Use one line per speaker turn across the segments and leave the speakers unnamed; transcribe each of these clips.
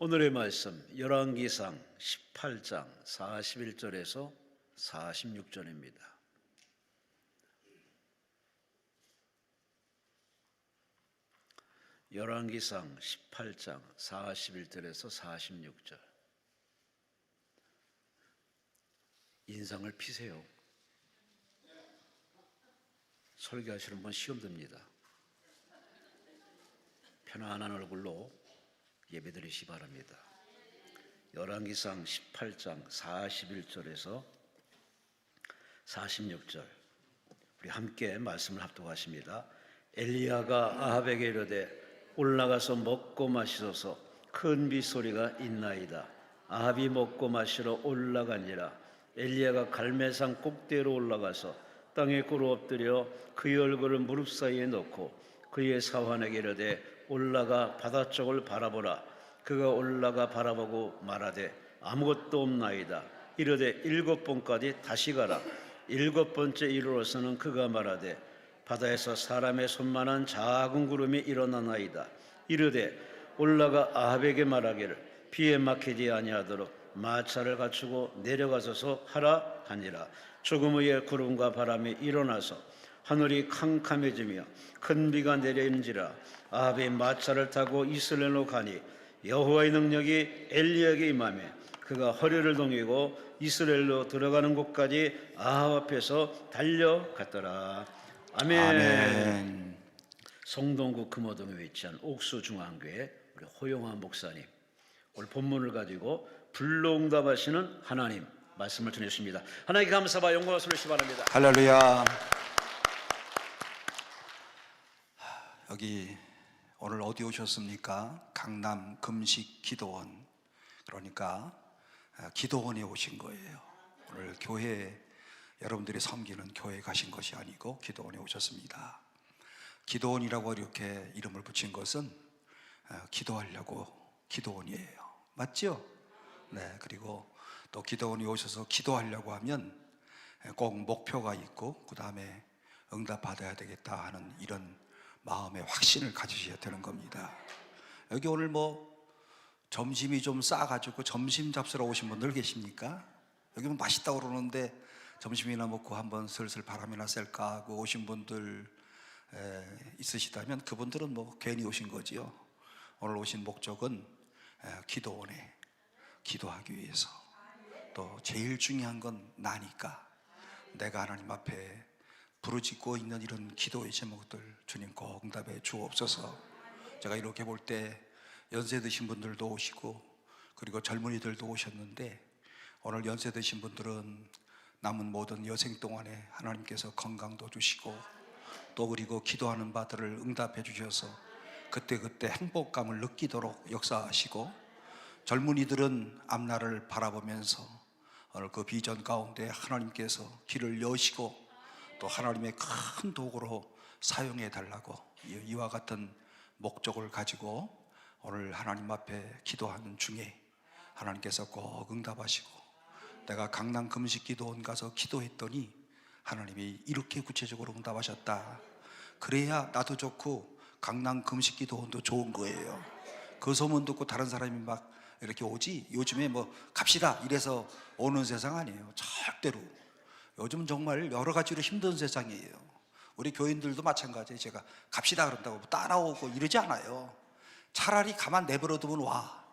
오늘의 말씀 열왕기상 18장 41절에서 46절입니다. 열왕기상 18장 41절에서 46절. 인상을 피세요. 설교하시는 분 시험 듭니다. 편안한 얼굴로 예배드리시 바랍니다. 열왕기상 18장 41절에서 46절 우리 함께 말씀을 합독하십니다. 엘리야가 아합에게 이르되 올라가서 먹고 마시소서. 큰 빗소리가 있나이다. 아합이 먹고 마시러 올라가니라. 엘리야가 갈멜산 꼭대기로 올라가서 땅에 꿇어 엎드려 그의 얼굴을 무릎 사이에 넣고 그의 사환에게 이르되 올라가 바다 쪽을 바라보라. 그가 올라가 바라보고 말하되 아무것도 없나이다. 이르되 7번까지 다시 가라. 7번째 이르러서는 그가 말하되 바다에서 사람의 손만한 작은 구름이 일어나나이다. 이르되 올라가 아합에게 말하기를 비에 막히지 아니하도록 마차를 갖추고 내려가소서 하라 하니라. 조금 후에 구름과 바람이 일어나서 하늘이 캄캄해지며 큰 비가 내리는지라. 아합이 마차를 타고 이스라엘로 가니 여호와의 능력이 엘리야에게 임하며 그가 허리를 동이고 이스라엘로 들어가는 곳까지 아합 앞에서 달려갔더라. 아멘.
아멘.
성동구 금호동에 위치한 옥수중앙교회 우리 호영환 목사님, 오늘 본문을 가지고 불로응답하시는 하나님 말씀을 전해주십니다. 하나님께 감사와 영광을 돌리시기 바랍니다.
할렐루야. 여기 오늘 어디 오셨습니까? 강남 금식 기도원, 그러니까 기도원에 오신 거예요. 오늘 교회, 여러분들이 섬기는 교회에 가신 것이 아니고 기도원에 오셨습니다. 기도원이라고 이렇게 이름을 붙인 것은 기도하려고 기도원이에요. 맞죠? 네. 그리고 또 기도원에 오셔서 기도하려고 하면 꼭 목표가 있고 그 다음에 응답받아야 되겠다 하는 이런 마음의 확신을 가지셔야 되는 겁니다. 여기 오늘 점심이 좀 싸가지고 점심 잡수러 오신 분들 계십니까? 여기 맛있다고 그러는데 점심이나 먹고 한번 슬슬 바람이나 쐴까 하고 오신 분들 있으시다면 그분들은 괜히 오신 거지요. 오늘 오신 목적은 기도원에 기도하기 위해서, 또 제일 중요한 건 나니까 내가 하나님 앞에 부르짖고 있는 이런 기도의 제목들 주님 꼭 응답해 주옵소서. 제가 이렇게 볼 때 연세 드신 분들도 오시고 그리고 젊은이들도 오셨는데, 오늘 연세 드신 분들은 남은 모든 여생 동안에 하나님께서 건강도 주시고 또 그리고 기도하는 바들을 응답해 주셔서 그때그때 행복감을 느끼도록 역사하시고, 젊은이들은 앞날을 바라보면서 오늘 그 비전 가운데 하나님께서 길을 여시고 또 하나님의 큰 도구로 사용해 달라고 이와 같은 목적을 가지고 오늘 하나님 앞에 기도하는 중에 하나님께서 꼭 응답하시고, 내가 강남 금식 기도원 가서 기도했더니 하나님이 이렇게 구체적으로 응답하셨다. 그래야 나도 좋고 강남 금식 기도원도 좋은 거예요. 그 소문 듣고 다른 사람이 막 이렇게 오지, 요즘에 갑시다 이래서 오는 세상 아니에요. 절대로. 요즘 정말 여러 가지로 힘든 세상이에요. 우리 교인들도 마찬가지예요. 제가 갑시다 그런다고 따라오고 이러지 않아요. 차라리 가만 내버려두면 와.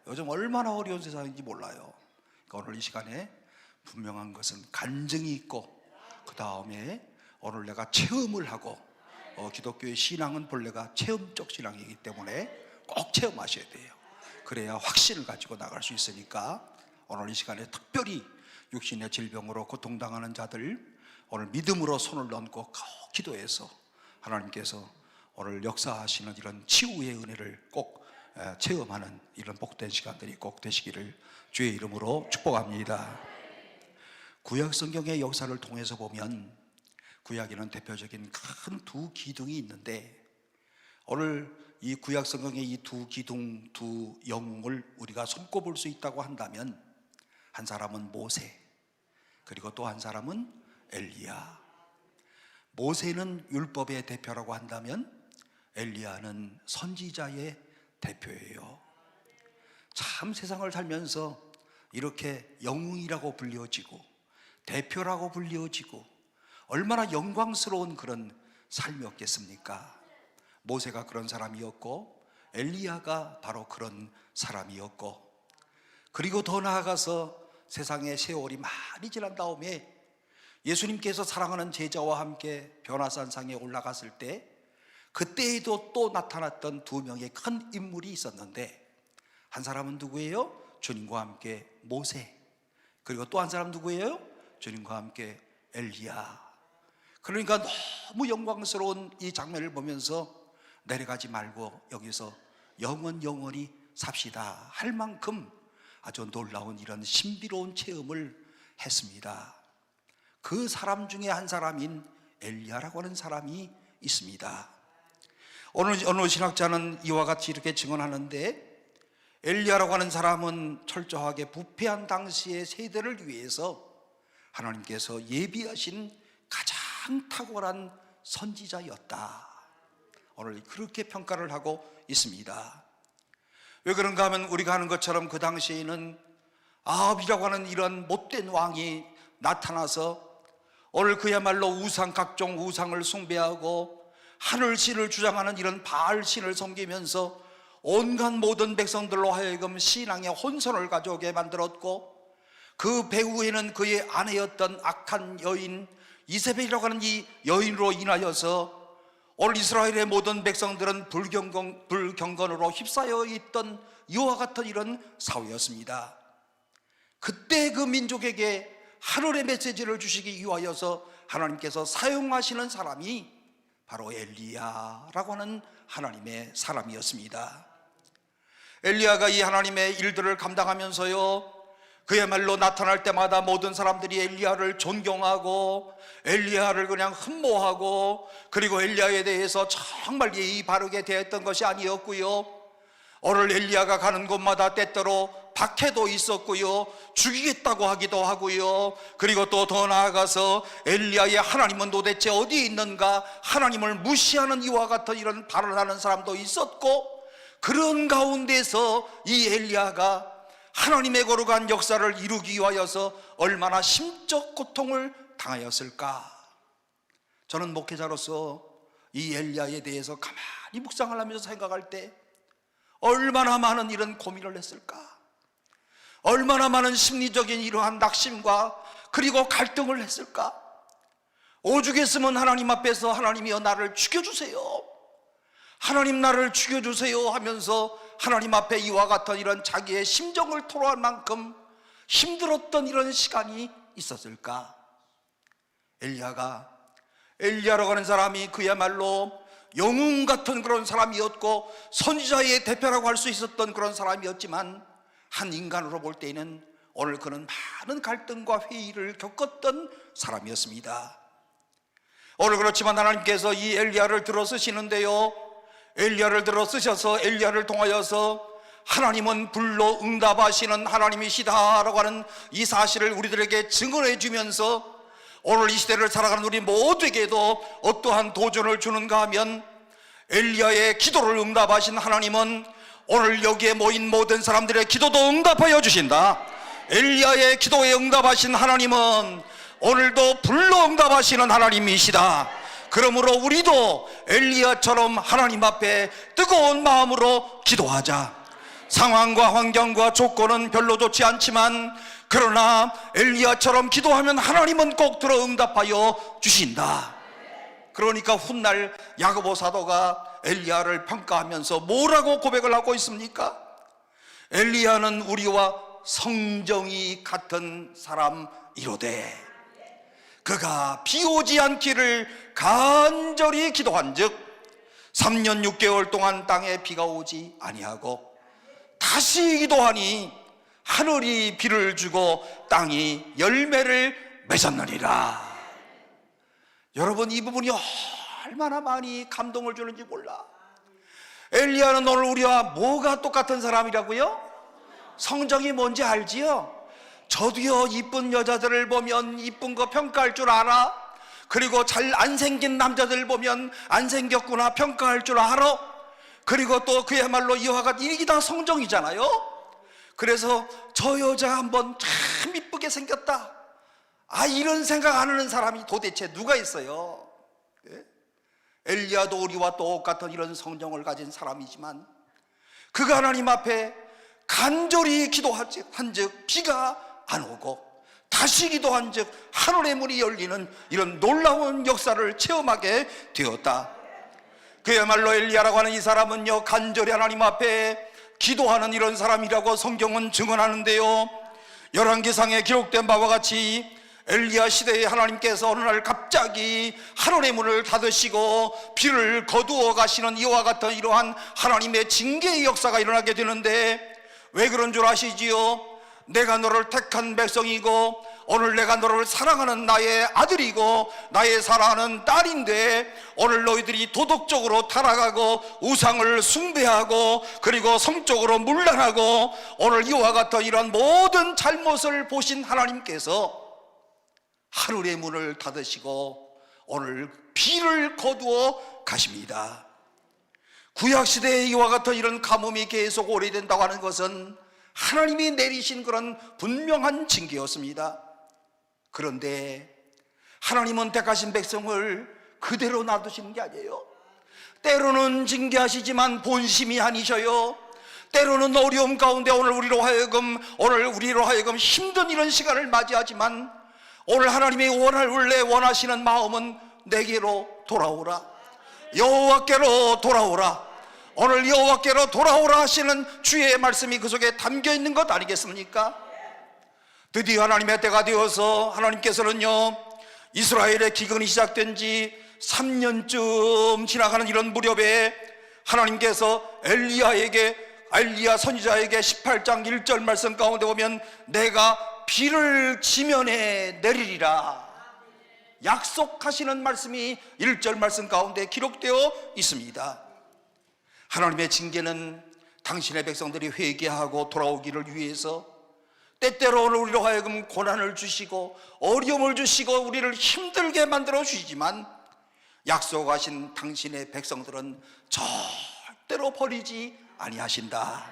요즘 얼마나 어려운 세상인지 몰라요. 그러니까 오늘 이 시간에 분명한 것은 간증이 있고, 그 다음에 오늘 내가 체험을 하고, 기독교의 신앙은 본래가 체험적 신앙이기 때문에 꼭 체험하셔야 돼요. 그래야 확신을 가지고 나갈 수 있으니까 오늘 이 시간에 특별히 육신의 질병으로 고통당하는 자들 오늘 믿음으로 손을 얹고 기도해서 하나님께서 오늘 역사하시는 이런 치유의 은혜를 꼭 체험하는 이런 복된 시간들이 꼭 되시기를 주의 이름으로 축복합니다. 구약 성경의 역사를 통해서 보면 구약에는 대표적인 큰 두 기둥이 있는데, 오늘 이 구약 성경의 이 두 기둥, 두 영웅을 우리가 손꼽을 수 있다고 한다면, 한 사람은 모세, 그리고 또 한 사람은 엘리야. 모세는 율법의 대표라고 한다면 엘리야는 선지자의 대표예요. 참 세상을 살면서 이렇게 영웅이라고 불려지고 대표라고 불려지고 얼마나 영광스러운 그런 삶이었겠습니까? 모세가 그런 사람이었고 엘리야가 바로 그런 사람이었고, 그리고 더 나아가서 세상의 세월이 많이 지난 다음에 예수님께서 사랑하는 제자와 함께 변화산상에 올라갔을 때 그때에도 또 나타났던 두 명의 큰 인물이 있었는데, 한 사람은 누구예요? 주님과 함께 모세. 그리고 또 한 사람 누구예요? 주님과 함께 엘리야. 그러니까 너무 영광스러운 이 장면을 보면서 내려가지 말고 여기서 영원히 삽시다 할 만큼 아주 놀라운 이런 신비로운 체험을 했습니다. 그 사람 중에 한 사람인 엘리야라고 하는 사람이 있습니다. 어느 신학자는 이와 같이 이렇게 증언하는데, 엘리야라고 하는 사람은 철저하게 부패한 당시의 세대를 위해서 하나님께서 예비하신 가장 탁월한 선지자였다. 오늘 그렇게 평가를 하고 있습니다. 왜 그런가 하면 우리가 아는 것처럼 그 당시에는 아합이라고 하는 이런 못된 왕이 나타나서 오늘 그야말로 각종 우상을 숭배하고 하늘신을 주장하는 이런 바알신을 섬기면서 온갖 모든 백성들로 하여금 신앙의 혼선을 가져오게 만들었고, 그 배후에는 그의 아내였던 악한 여인 이세벨이라고 하는 이 여인으로 인하여서 오늘 이스라엘의 모든 백성들은 불경건으로 휩싸여 있던 이와 같은 이런 사회였습니다. 그때 그 민족에게 하늘의 메시지를 주시기 위하여서 하나님께서 사용하시는 사람이 바로 엘리야라고 하는 하나님의 사람이었습니다. 엘리야가 이 하나님의 일들을 감당하면서요, 그야말로 나타날 때마다 모든 사람들이 엘리야를 존경하고 엘리야를 그냥 흠모하고, 그리고 엘리야에 대해서 정말 예의 바르게 대했던 것이 아니었고요, 오늘 엘리야가 가는 곳마다 때때로 박해도 있었고요, 죽이겠다고 하기도 하고요, 그리고 또 더 나아가서 엘리야의 하나님은 도대체 어디에 있는가, 하나님을 무시하는 이와 같은 이런 발언을 하는 사람도 있었고, 그런 가운데서 이 엘리야가 하나님의 거룩한 역사를 이루기 위하여서 얼마나 심적 고통을 당하였을까. 저는 목회자로서 이 엘리야에 대해서 가만히 묵상을 하면서 생각할 때 얼마나 많은 이런 고민을 했을까, 얼마나 많은 심리적인 이러한 낙심과 그리고 갈등을 했을까. 오죽했으면 하나님 앞에서 하나님이여 나를 죽여주세요, 하나님 나를 죽여주세요 하면서 하나님 앞에 이와 같은 이런 자기의 심정을 토로할 만큼 힘들었던 이런 시간이 있었을까. 엘리야라고 하는 사람이 그야말로 영웅 같은 그런 사람이었고 선지자의 대표라고 할 수 있었던 그런 사람이었지만, 한 인간으로 볼 때에는 오늘 그는 많은 갈등과 회의를 겪었던 사람이었습니다. 오늘 그렇지만 하나님께서 이 엘리야를 들어 쓰시는데요, 엘리야를 들어 쓰셔서 엘리야를 통하여서 하나님은 불로 응답하시는 하나님이시다라고 하는 이 사실을 우리들에게 증언해 주면서 오늘 이 시대를 살아가는 우리 모두에게도 어떠한 도전을 주는가 하면, 엘리야의 기도를 응답하신 하나님은 오늘 여기에 모인 모든 사람들의 기도도 응답하여 주신다. 엘리야의 기도에 응답하신 하나님은 오늘도 불로 응답하시는 하나님이시다. 그러므로 우리도 엘리야처럼 하나님 앞에 뜨거운 마음으로 기도하자. 상황과 환경과 조건은 별로 좋지 않지만, 그러나 엘리야처럼 기도하면 하나님은 꼭 들어 응답하여 주신다. 그러니까 훗날 야고보 사도가 엘리야를 평가하면서 뭐라고 고백을 하고 있습니까? 엘리야는 우리와 성정이 같은 사람이로되 그가 비 오지 않기를 간절히 기도한즉 3년 6개월 동안 땅에 비가 오지 아니하고 다시 기도하니 하늘이 비를 주고 땅이 열매를 맺었느니라. 여러분, 이 부분이 얼마나 많이 감동을 주는지 몰라. 엘리야는 오늘 우리와 뭐가 똑같은 사람이라고요? 성정이 뭔지 알지요? 저도요, 이쁜 여자들을 보면 이쁜 거 평가할 줄 알아. 그리고 잘 안 생긴 남자들 보면 안 생겼구나 평가할 줄 알아. 그리고 또 그야말로 이와 같은 이게 다 성정이잖아요. 그래서 저 여자 한번 참 이쁘게 생겼다, 이런 생각 안 하는 사람이 도대체 누가 있어요? 예? 엘리야도 우리와 똑같은 이런 성정을 가진 사람이지만 그가 하나님 앞에 간절히 기도한즉 비가 안 오고 다시 기도한즉 하늘의 문이 열리는 이런 놀라운 역사를 체험하게 되었다. 그야말로 엘리야라고 하는 이 사람은요, 간절히 하나님 앞에 기도하는 이런 사람이라고 성경은 증언하는데요, 열왕기상에 기록된 바와 같이 엘리야 시대에 하나님께서 어느 날 갑자기 하늘의 문을 닫으시고 비를 거두어 가시는 이와 같은 이러한 하나님의 징계의 역사가 일어나게 되는데, 왜 그런 줄 아시지요? 내가 너를 택한 백성이고 오늘 내가 너를 사랑하는 나의 아들이고 나의 사랑하는 딸인데 오늘 너희들이 도덕적으로 타락하고 우상을 숭배하고 그리고 성적으로 문란하고 오늘 이와 같은 이런 모든 잘못을 보신 하나님께서 하늘의 문을 닫으시고 오늘 비를 거두어 가십니다. 구약시대에 이와 같은 이런 가뭄이 계속 오래된다고 하는 것은 하나님이 내리신 그런 분명한 징계였습니다. 그런데 하나님은 택하신 백성을 그대로 놔두시는 게 아니에요. 때로는 징계하시지만 본심이 아니셔요. 때로는 어려움 가운데 오늘 우리로 하여금 힘든 이런 시간을 맞이하지만 오늘 하나님이 원래 원하시는 마음은 내게로 돌아오라, 여호와께로 돌아오라, 오늘 여호와께로 돌아오라 하시는 주의 말씀이 그 속에 담겨 있는 것 아니겠습니까? 드디어 하나님의 때가 되어서 하나님께서는요, 이스라엘의 기근이 시작된 지 3년쯤 지나가는 이런 무렵에 하나님께서 엘리야 선지자에게 18장 1절 말씀 가운데 보면 내가 비를 지면에 내리리라 약속하시는 말씀이 1절 말씀 가운데 기록되어 있습니다. 하나님의 징계는 당신의 백성들이 회개하고 돌아오기를 위해서 때때로 우리로 하여금 고난을 주시고 어려움을 주시고 우리를 힘들게 만들어 주시지만 약속하신 당신의 백성들은 절대로 버리지 아니하신다.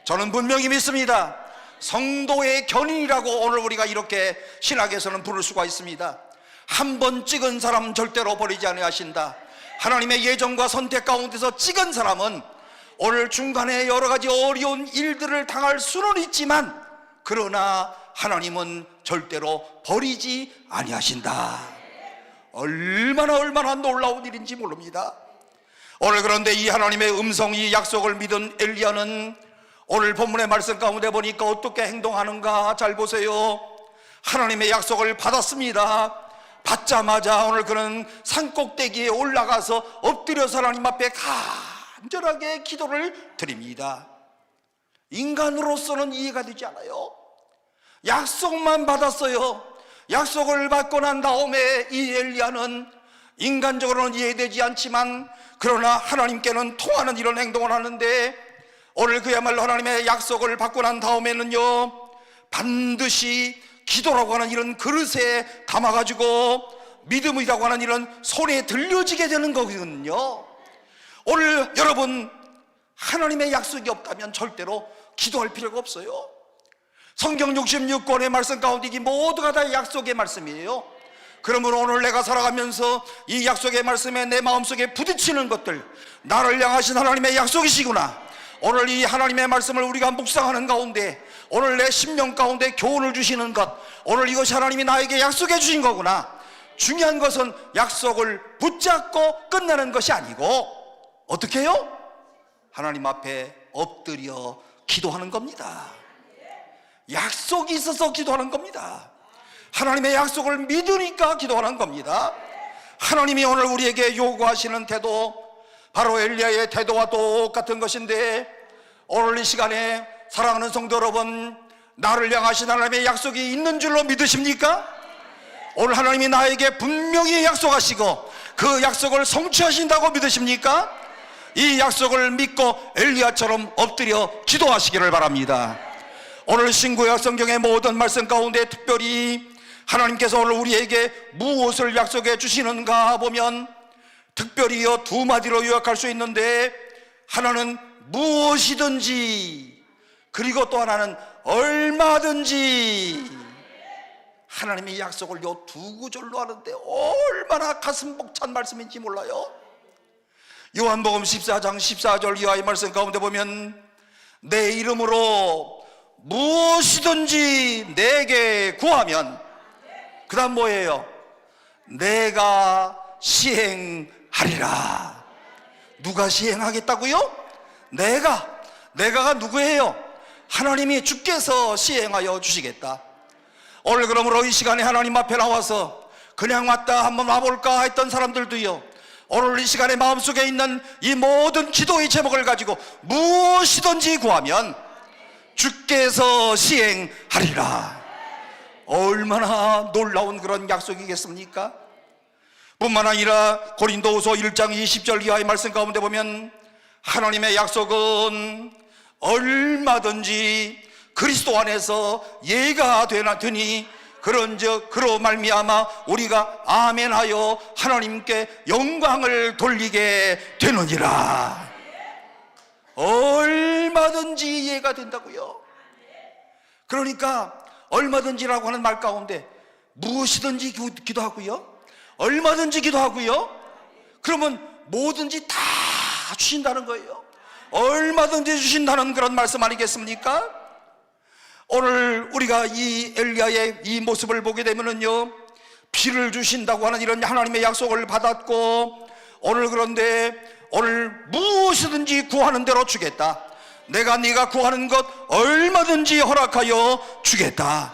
저는 분명히 믿습니다. 성도의 견인이라고 오늘 우리가 이렇게 신학에서는 부를 수가 있습니다. 한 번 찍은 사람 절대로 버리지 아니하신다. 하나님의 예정과 선택 가운데서 찍은 사람은 오늘 중간에 여러 가지 어려운 일들을 당할 수는 있지만 그러나 하나님은 절대로 버리지 아니하신다. 얼마나 놀라운 일인지 모릅니다. 오늘 그런데 이 하나님의 음성, 이 약속을 믿은 엘리야는 오늘 본문의 말씀 가운데 보니까 어떻게 행동하는가 잘 보세요. 하나님의 약속을 받았습니다. 받자마자 오늘 그는 산꼭대기에 올라가서 엎드려서 하나님 앞에 간절하게 기도를 드립니다. 인간으로서는 이해가 되지 않아요. 약속만 받았어요. 약속을 받고 난 다음에 이 엘리야는 인간적으로는 이해되지 않지만 그러나 하나님께는 통하는 이런 행동을 하는데 오늘 그야말로 하나님의 약속을 받고 난 다음에는요, 반드시 기도라고 하는 이런 그릇에 담아가지고 믿음이라고 하는 이런 손에 들려지게 되는 거거든요. 오늘 여러분, 하나님의 약속이 없다면 절대로 기도할 필요가 없어요. 성경 66권의 말씀 가운데 이 모두가 다 약속의 말씀이에요. 그러므로 오늘 내가 살아가면서 이 약속의 말씀에 내 마음속에 부딪히는 것들, 나를 향하신 하나님의 약속이시구나, 오늘 이 하나님의 말씀을 우리가 묵상하는 가운데 오늘 내 심령 가운데 교훈을 주시는 것, 오늘 이것이 하나님이 나에게 약속해 주신 거구나. 중요한 것은 약속을 붙잡고 끝나는 것이 아니고 어떻게 해요? 하나님 앞에 엎드려 기도하는 겁니다. 약속이 있어서 기도하는 겁니다. 하나님의 약속을 믿으니까 기도하는 겁니다. 하나님이 오늘 우리에게 요구하시는 태도, 바로 엘리야의 태도와 똑같은 것인데 오늘 이 시간에 사랑하는 성도 여러분, 나를 향하신 하나님의 약속이 있는 줄로 믿으십니까? 오늘 하나님이 나에게 분명히 약속하시고 그 약속을 성취하신다고 믿으십니까? 이 약속을 믿고 엘리야처럼 엎드려 기도하시기를 바랍니다. 오늘 신구약 성경의 모든 말씀 가운데 특별히 하나님께서 오늘 우리에게 무엇을 약속해 주시는가 보면 특별히요 두 마디로 요약할 수 있는데, 하나는 무엇이든지 그리고 또 하나는 얼마든지. 하나님의 약속을 요 두 구절로 하는데 얼마나 가슴 벅찬 말씀인지 몰라요. 요한복음 14장 14절 이하의 말씀 가운데 보면 내 이름으로 무엇이든지 내게 구하면, 그 다음 뭐예요? 내가 시행하리라. 누가 시행하겠다고요? 내가가 누구예요? 하나님이 주께서 시행하여 주시겠다. 오늘 그러므로 이 시간에 하나님 앞에 나와서 그냥 왔다 한번 와볼까 했던 사람들도요, 오늘 이 시간에 마음속에 있는 이 모든 기도의 제목을 가지고 무엇이든지 구하면 주께서 시행하리라. 얼마나 놀라운 그런 약속이겠습니까? 뿐만 아니라 고린도후서 1장 20절 이하의 말씀 가운데 보면 하나님의 약속은 얼마든지 그리스도 안에서 예가 되니 그런즉 그로 말미암아 우리가 아멘하여 하나님께 영광을 돌리게 되느니라. 얼마든지 이해가 된다고요. 그러니까 얼마든지라고 하는 말 가운데 무엇이든지 기도하고요, 얼마든지 기도하고요, 그러면 뭐든지 다 주신다는 거예요. 얼마든지 주신다는 그런 말씀 아니겠습니까? 오늘 우리가 이 엘리야의 이 모습을 보게 되면은요, 비를 주신다고 하는 이런 하나님의 약속을 받았고, 오늘 그런데 오늘 무엇이든지 구하는 대로 주겠다. 내가 네가 구하는 것 얼마든지 허락하여 주겠다.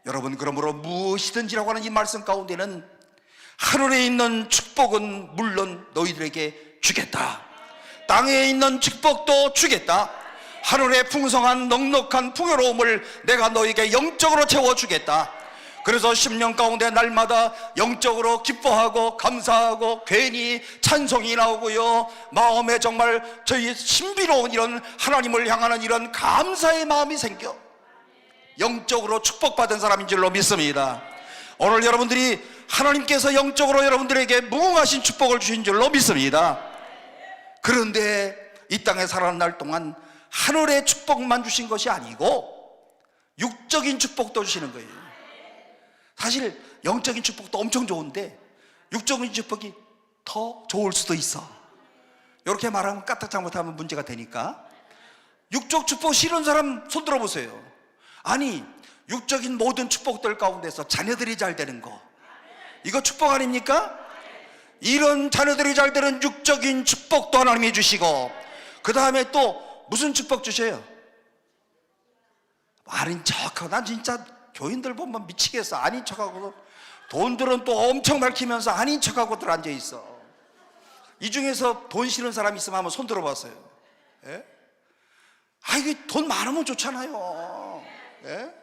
여러분, 그러므로 무엇이든지라고 하는 이 말씀 가운데는 하늘에 있는 축복은 물론 너희들에게 주겠다. 땅에 있는 축복도 주겠다. 하늘의 풍성한 넉넉한 풍요로움을 내가 너에게 영적으로 채워주겠다. 그래서 10년 가운데 날마다 영적으로 기뻐하고 감사하고 괜히 찬송이 나오고요, 마음에 정말 저희 신비로운 이런 하나님을 향하는 이런 감사의 마음이 생겨 영적으로 축복받은 사람인 줄로 믿습니다. 오늘 여러분들이 하나님께서 영적으로 여러분들에게 무궁하신 축복을 주신 줄로 믿습니다. 그런데 이 땅에 살아가는 날 동안 하늘의 축복만 주신 것이 아니고 육적인 축복도 주시는 거예요. 사실 영적인 축복도 엄청 좋은데 육적인 축복이 더 좋을 수도 있어. 이렇게 말하면 까딱 잘못하면 문제가 되니까, 육적 축복 싫은 사람 손 들어보세요. 아니, 육적인 모든 축복들 가운데서 자녀들이 잘 되는 거, 이거 축복 아닙니까? 이런 자녀들이 잘 되는 육적인 축복도 하나님이 주시고, 그 다음에 또 무슨 축복 주셔요? 아닌 척하고, 난 진짜 교인들 보면 미치겠어. 아닌 척하고, 돈들은 또 엄청 밝히면서 아닌 척하고들 앉아있어. 이 중에서 돈 싫은 사람 있으면 한번 손 들어봤어요. 예? 아, 이게 돈 많으면 좋잖아요. 예?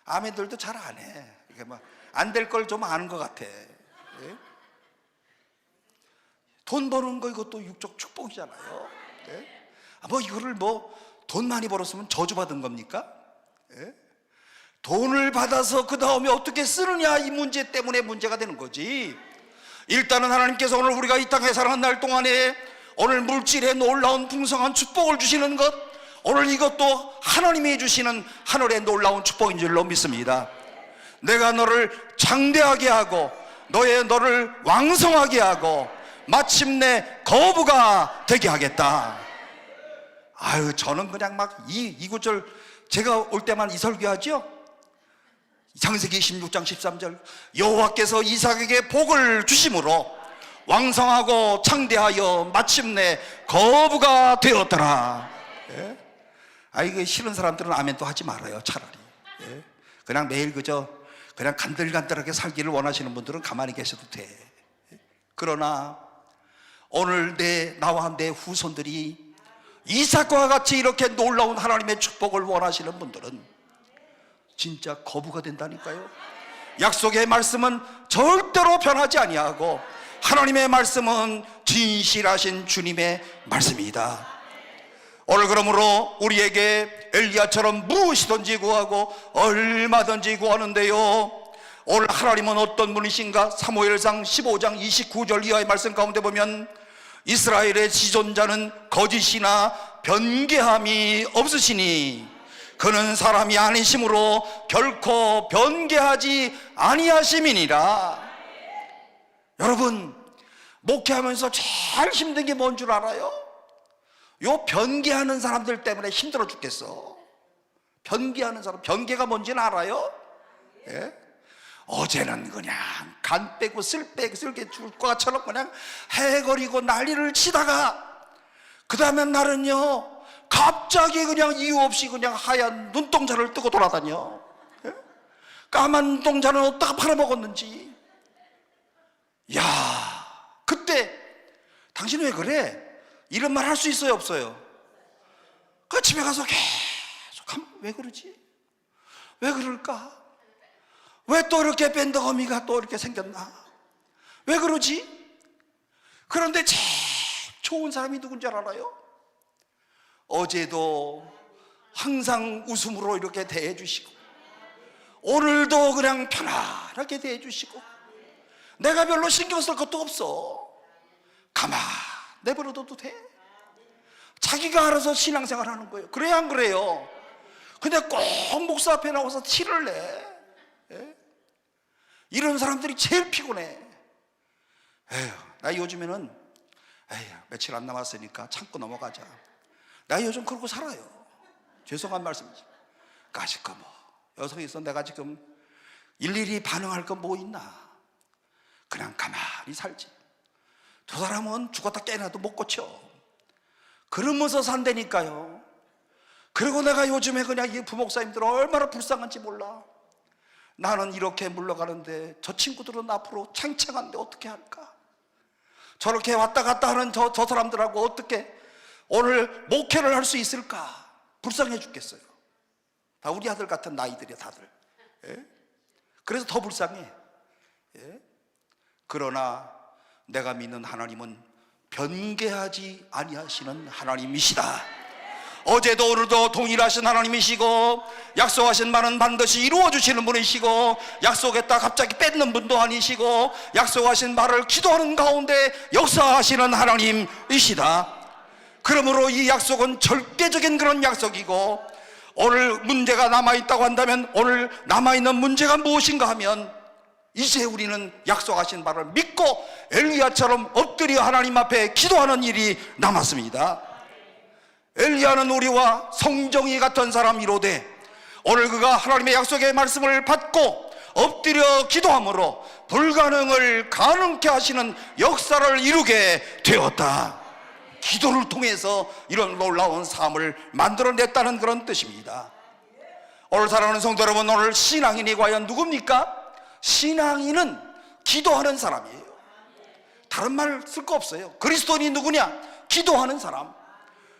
아멘들도 잘 안 해. 이게 막 안 될 걸 좀 아는 것 같아. 예? 돈 버는 거 이것도 육적 축복이잖아요. 예? 뭐 이거를 뭐 돈 많이 벌었으면 저주받은 겁니까? 예? 돈을 받아서 그 다음에 어떻게 쓰느냐, 이 문제 때문에 문제가 되는 거지. 일단은 하나님께서 오늘 우리가 이 땅에 살아가는 날 동안에 오늘 물질에 놀라운 풍성한 축복을 주시는 것, 오늘 이것도 하나님이 주시는 하늘의 놀라운 축복인 줄로 믿습니다. 내가 너를 장대하게 하고 너를 왕성하게 하고 마침내 거부가 되게 하겠다. 아유, 저는 그냥 막 이 구절 제가 올 때만 이 설교하죠. 창세기 26장 13절, 여호와께서 이삭에게 복을 주심으로 왕성하고 창대하여 마침내 거부가 되었더라. 예? 아, 이거 싫은 사람들은 아멘 또 하지 말아요. 차라리. 예? 그냥 매일 그냥 간들간들하게 살기를 원하시는 분들은 가만히 계셔도 돼. 그러나 오늘 나와 내 후손들이 이삭과 같이 이렇게 놀라운 하나님의 축복을 원하시는 분들은 진짜 거부가 된다니까요. 약속의 말씀은 절대로 변하지 아니하고 하나님의 말씀은 진실하신 주님의 말씀이다. 오늘 그러므로 우리에게 엘리야처럼 무엇이든지 구하고 얼마든지 구하는데요, 오늘 하나님은 어떤 분이신가? 사무엘상 15장 29절 이하의 말씀 가운데 보면 이스라엘의 지존자는 거짓이나 변개함이 없으시니 그는 사람이 아니심으로 결코 변개하지 아니하심이니라. 여러분, 목회하면서 제일 힘든 게 뭔 줄 알아요? 요 변개하는 사람들 때문에 힘들어 죽겠어. 변개하는 사람, 변개가 뭔지는 알아요? 예? 어제는 그냥 간 빼고 쓸게 줄 것처럼 그냥 해거리고 난리를 치다가 그 다음에 날은요 갑자기 그냥 이유 없이 그냥 하얀 눈동자를 뜨고 돌아다녀. 예? 까만 눈동자는 어디다가 팔아먹었는지. 야, 그때 당신 왜 그래? 이런 말 할 수 있어요, 없어요? 그 집에 가서 계속 하면 왜 그러지? 왜 그럴까? 왜 또 이렇게 밴더거미가 또 이렇게 생겼나? 왜 그러지? 그런데 제일 좋은 사람이 누군지 알아요? 어제도 항상 웃음으로 이렇게 대해주시고 오늘도 그냥 편안하게 대해주시고 내가 별로 신경 쓸 것도 없어. 가만 내버려둬도 돼. 자기가 알아서 신앙생활 하는 거예요. 그래야 안 그래요? 근데 꼭 목사 앞에 나와서 티를 내. 예? 이런 사람들이 제일 피곤해. 에휴, 나 요즘에는 며칠 안 남았으니까 참고 넘어가자. 나 요즘 그러고 살아요. 죄송한 말씀이지. 까짓거 뭐 여성에서 내가 지금 일일이 반응할 건 뭐 있나? 그냥 가만히 살지. 저 사람은 죽었다 깨어나도 못 고쳐. 그러면서 산다니까요. 그리고 내가 요즘에 그냥 이 부목사님들 얼마나 불쌍한지 몰라. 나는 이렇게 물러가는데 저 친구들은 앞으로 창창한데 어떻게 할까? 저렇게 왔다 갔다 하는 저 사람들하고 어떻게 오늘 목회를 할 수 있을까? 불쌍해 죽겠어요. 다 우리 아들 같은 나이들이야 다들. 예? 그래서 더 불쌍해. 예? 그러나 내가 믿는 하나님은 변개하지 아니하시는 하나님이시다. 어제도 오늘도 동일하신 하나님이시고 약속하신 말은 반드시 이루어주시는 분이시고 약속했다 갑자기 뺏는 분도 아니시고 약속하신 말을 기도하는 가운데 역사하시는 하나님이시다. 그러므로 이 약속은 절대적인 그런 약속이고 오늘 문제가 남아있다고 한다면 오늘 남아있는 문제가 무엇인가 하면 이제 우리는 약속하신 바를 믿고 엘리야처럼 엎드려 하나님 앞에 기도하는 일이 남았습니다. 엘리야는 우리와 성정이 같은 사람이로되 오늘 그가 하나님의 약속의 말씀을 받고 엎드려 기도함으로 불가능을 가능케 하시는 역사를 이루게 되었다. 기도를 통해서 이런 놀라운 삶을 만들어냈다는 그런 뜻입니다. 오늘 사랑하는 성도 여러분, 오늘 신앙인이 과연 누굽니까? 신앙인은 기도하는 사람이에요. 다른 말 쓸 거 없어요. 그리스도인이 누구냐? 기도하는 사람.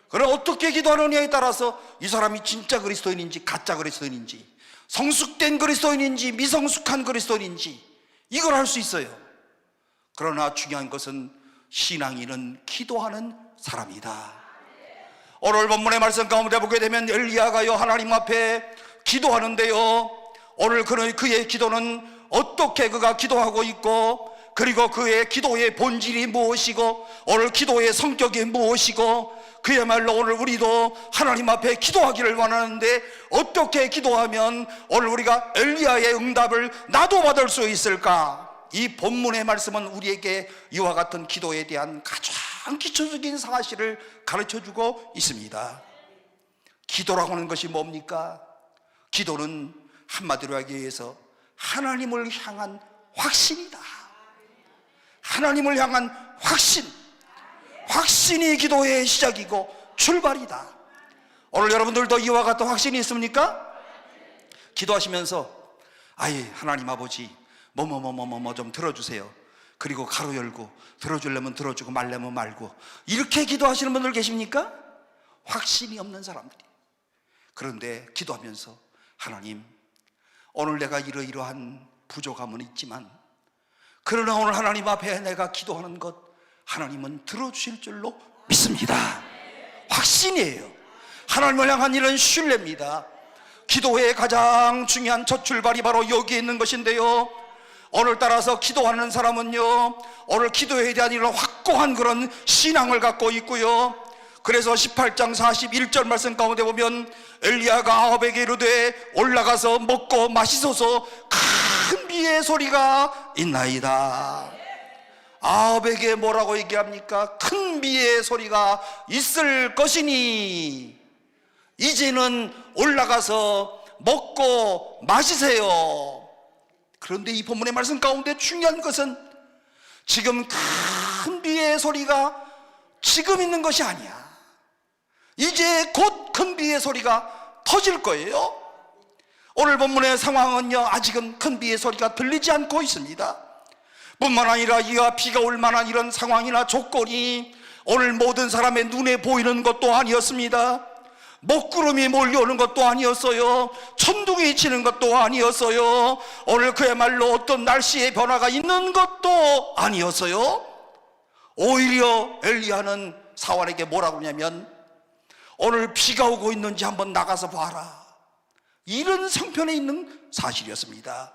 그럼 어떻게 기도하느냐에 따라서 이 사람이 진짜 그리스도인인지 가짜 그리스도인인지 성숙된 그리스도인인지 미성숙한 그리스도인인지 이걸 알 수 있어요. 그러나 중요한 것은 신앙인은 기도하는 사람이다. 오늘 본문의 말씀 가운데 보게 되면 엘리야가요 하나님 앞에 기도하는데요, 오늘 그의 기도는 어떻게 그가 기도하고 있고 그리고 그의 기도의 본질이 무엇이고 오늘 기도의 성격이 무엇이고 그야말로 오늘 우리도 하나님 앞에 기도하기를 원하는데 어떻게 기도하면 오늘 우리가 엘리야의 응답을 나도 받을 수 있을까? 이 본문의 말씀은 우리에게 이와 같은 기도에 대한 가장 기초적인 사실을 가르쳐주고 있습니다. 기도라고 하는 것이 뭡니까? 기도는 한마디로 하기 위해서 하나님을 향한 확신이다. 하나님을 향한 확신이 기도의 시작이고 출발이다. 오늘 여러분들도 이와 같은 확신이 있습니까? 기도하시면서 하나님 아버지 뭐뭐뭐뭐뭐 좀 들어주세요. 그리고 가로 열고 들어주려면 들어주고 말려면 말고 이렇게 기도하시는 분들 계십니까? 확신이 없는 사람들이. 그런데 기도하면서 하나님, 오늘 내가 이러이러한 부족함은 있지만 그러나 오늘 하나님 앞에 내가 기도하는 것 하나님은 들어주실 줄로 믿습니다. 확신이에요. 하나님을 향한 이런 신뢰입니다. 기도의 가장 중요한 첫 출발이 바로 여기에 있는 것인데요, 오늘 따라서 기도하는 사람은요, 오늘 기도에 대한 이런 확고한 그런 신앙을 갖고 있고요. 그래서 18장 41절 말씀 가운데 보면 엘리야가 아합에게 이르되 올라가서 먹고 마시소서 큰 비의 소리가 있나이다. 아합에게 뭐라고 얘기합니까? 큰 비의 소리가 있을 것이니 이제는 올라가서 먹고 마시세요. 그런데 이 본문의 말씀 가운데 중요한 것은 지금 큰 비의 소리가 지금 있는 것이 아니야. 이제 곧 큰 비의 소리가 터질 거예요. 오늘 본문의 상황은요, 아직은 큰 비의 소리가 들리지 않고 있습니다. 뿐만 아니라 이와 비가 올 만한 이런 상황이나 조건이 오늘 모든 사람의 눈에 보이는 것도 아니었습니다. 먹구름이 몰려오는 것도 아니었어요. 천둥이 치는 것도 아니었어요. 오늘 그야말로 어떤 날씨의 변화가 있는 것도 아니었어요. 오히려 엘리야는 사환에게 뭐라고 하냐면 오늘 비가 오고 있는지 한번 나가서 봐라, 이런 성편에 있는 사실이었습니다.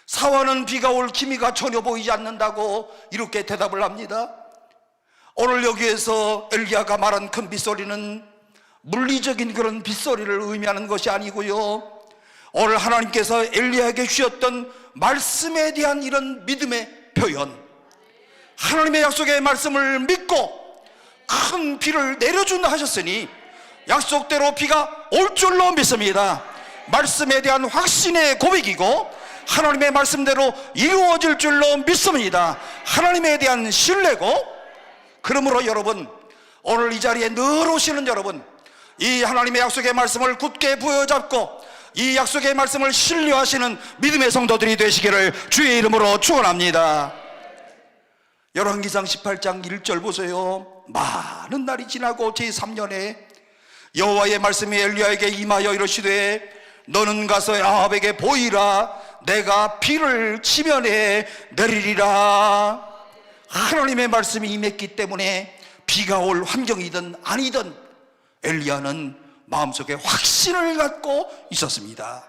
사환은 비가 올 기미가 전혀 보이지 않는다고 이렇게 대답을 합니다. 오늘 여기에서 엘리야가 말한 큰 빗소리는 물리적인 그런 빗소리를 의미하는 것이 아니고요, 오늘 하나님께서 엘리야에게 주셨던 말씀에 대한 이런 믿음의 표현, 하나님의 약속의 말씀을 믿고 큰 비를 내려준다 하셨으니 약속대로 비가 올 줄로 믿습니다. 말씀에 대한 확신의 고백이고 하나님의 말씀대로 이루어질 줄로 믿습니다. 하나님에 대한 신뢰고, 그러므로 여러분, 오늘 이 자리에 늘 오시는 여러분, 이 하나님의 약속의 말씀을 굳게 부여잡고 이 약속의 말씀을 신뢰하시는 믿음의 성도들이 되시기를 주의 이름으로 축원합니다. 열왕기상 18장 1절 보세요. 많은 날이 지나고 제3년에 여호와의 말씀이 엘리야에게 임하여 이르시되 너는 가서 아합에게 보이라, 내가 비를 지면에 내리리라. 하나님의 말씀이 임했기 때문에 비가 올 환경이든 아니든 엘리야는 마음속에 확신을 갖고 있었습니다.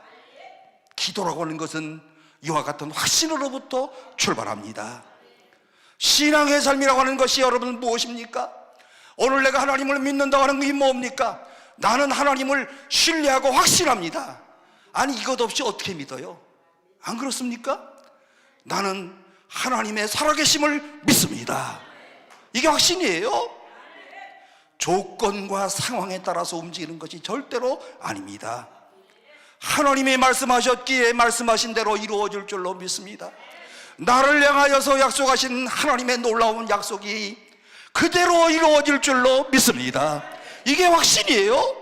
기도라고 하는 것은 이와 같은 확신으로부터 출발합니다. 신앙의 삶이라고 하는 것이 여러분 무엇입니까? 오늘 내가 하나님을 믿는다고 하는 것이 뭡니까? 나는 하나님을 신뢰하고 확신합니다. 아니, 이것 없이 어떻게 믿어요? 안 그렇습니까? 나는 하나님의 살아계심을 믿습니다. 이게 확신이에요. 조건과 상황에 따라서 움직이는 것이 절대로 아닙니다. 하나님이 말씀하셨기에 말씀하신 대로 이루어질 줄로 믿습니다. 나를 향하여서 약속하신 하나님의 놀라운 약속이 그대로 이루어질 줄로 믿습니다. 이게 확신이에요.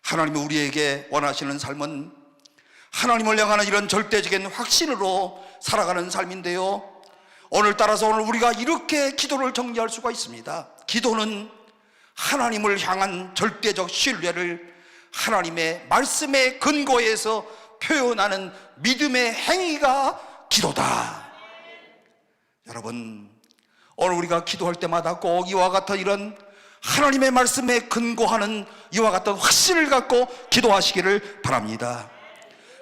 하나님이 우리에게 원하시는 삶은 하나님을 향하는 이런 절대적인 확신으로 살아가는 삶인데요, 오늘 따라서 오늘 우리가 이렇게 기도를 정리할 수가 있습니다. 기도는 하나님을 향한 절대적 신뢰를 하나님의 말씀의 근거에서 표현하는 믿음의 행위가 기도다. 여러분, 오늘 우리가 기도할 때마다 꼭 이와 같은 이런 하나님의 말씀에 근거하는 이와 같은 확신을 갖고 기도하시기를 바랍니다.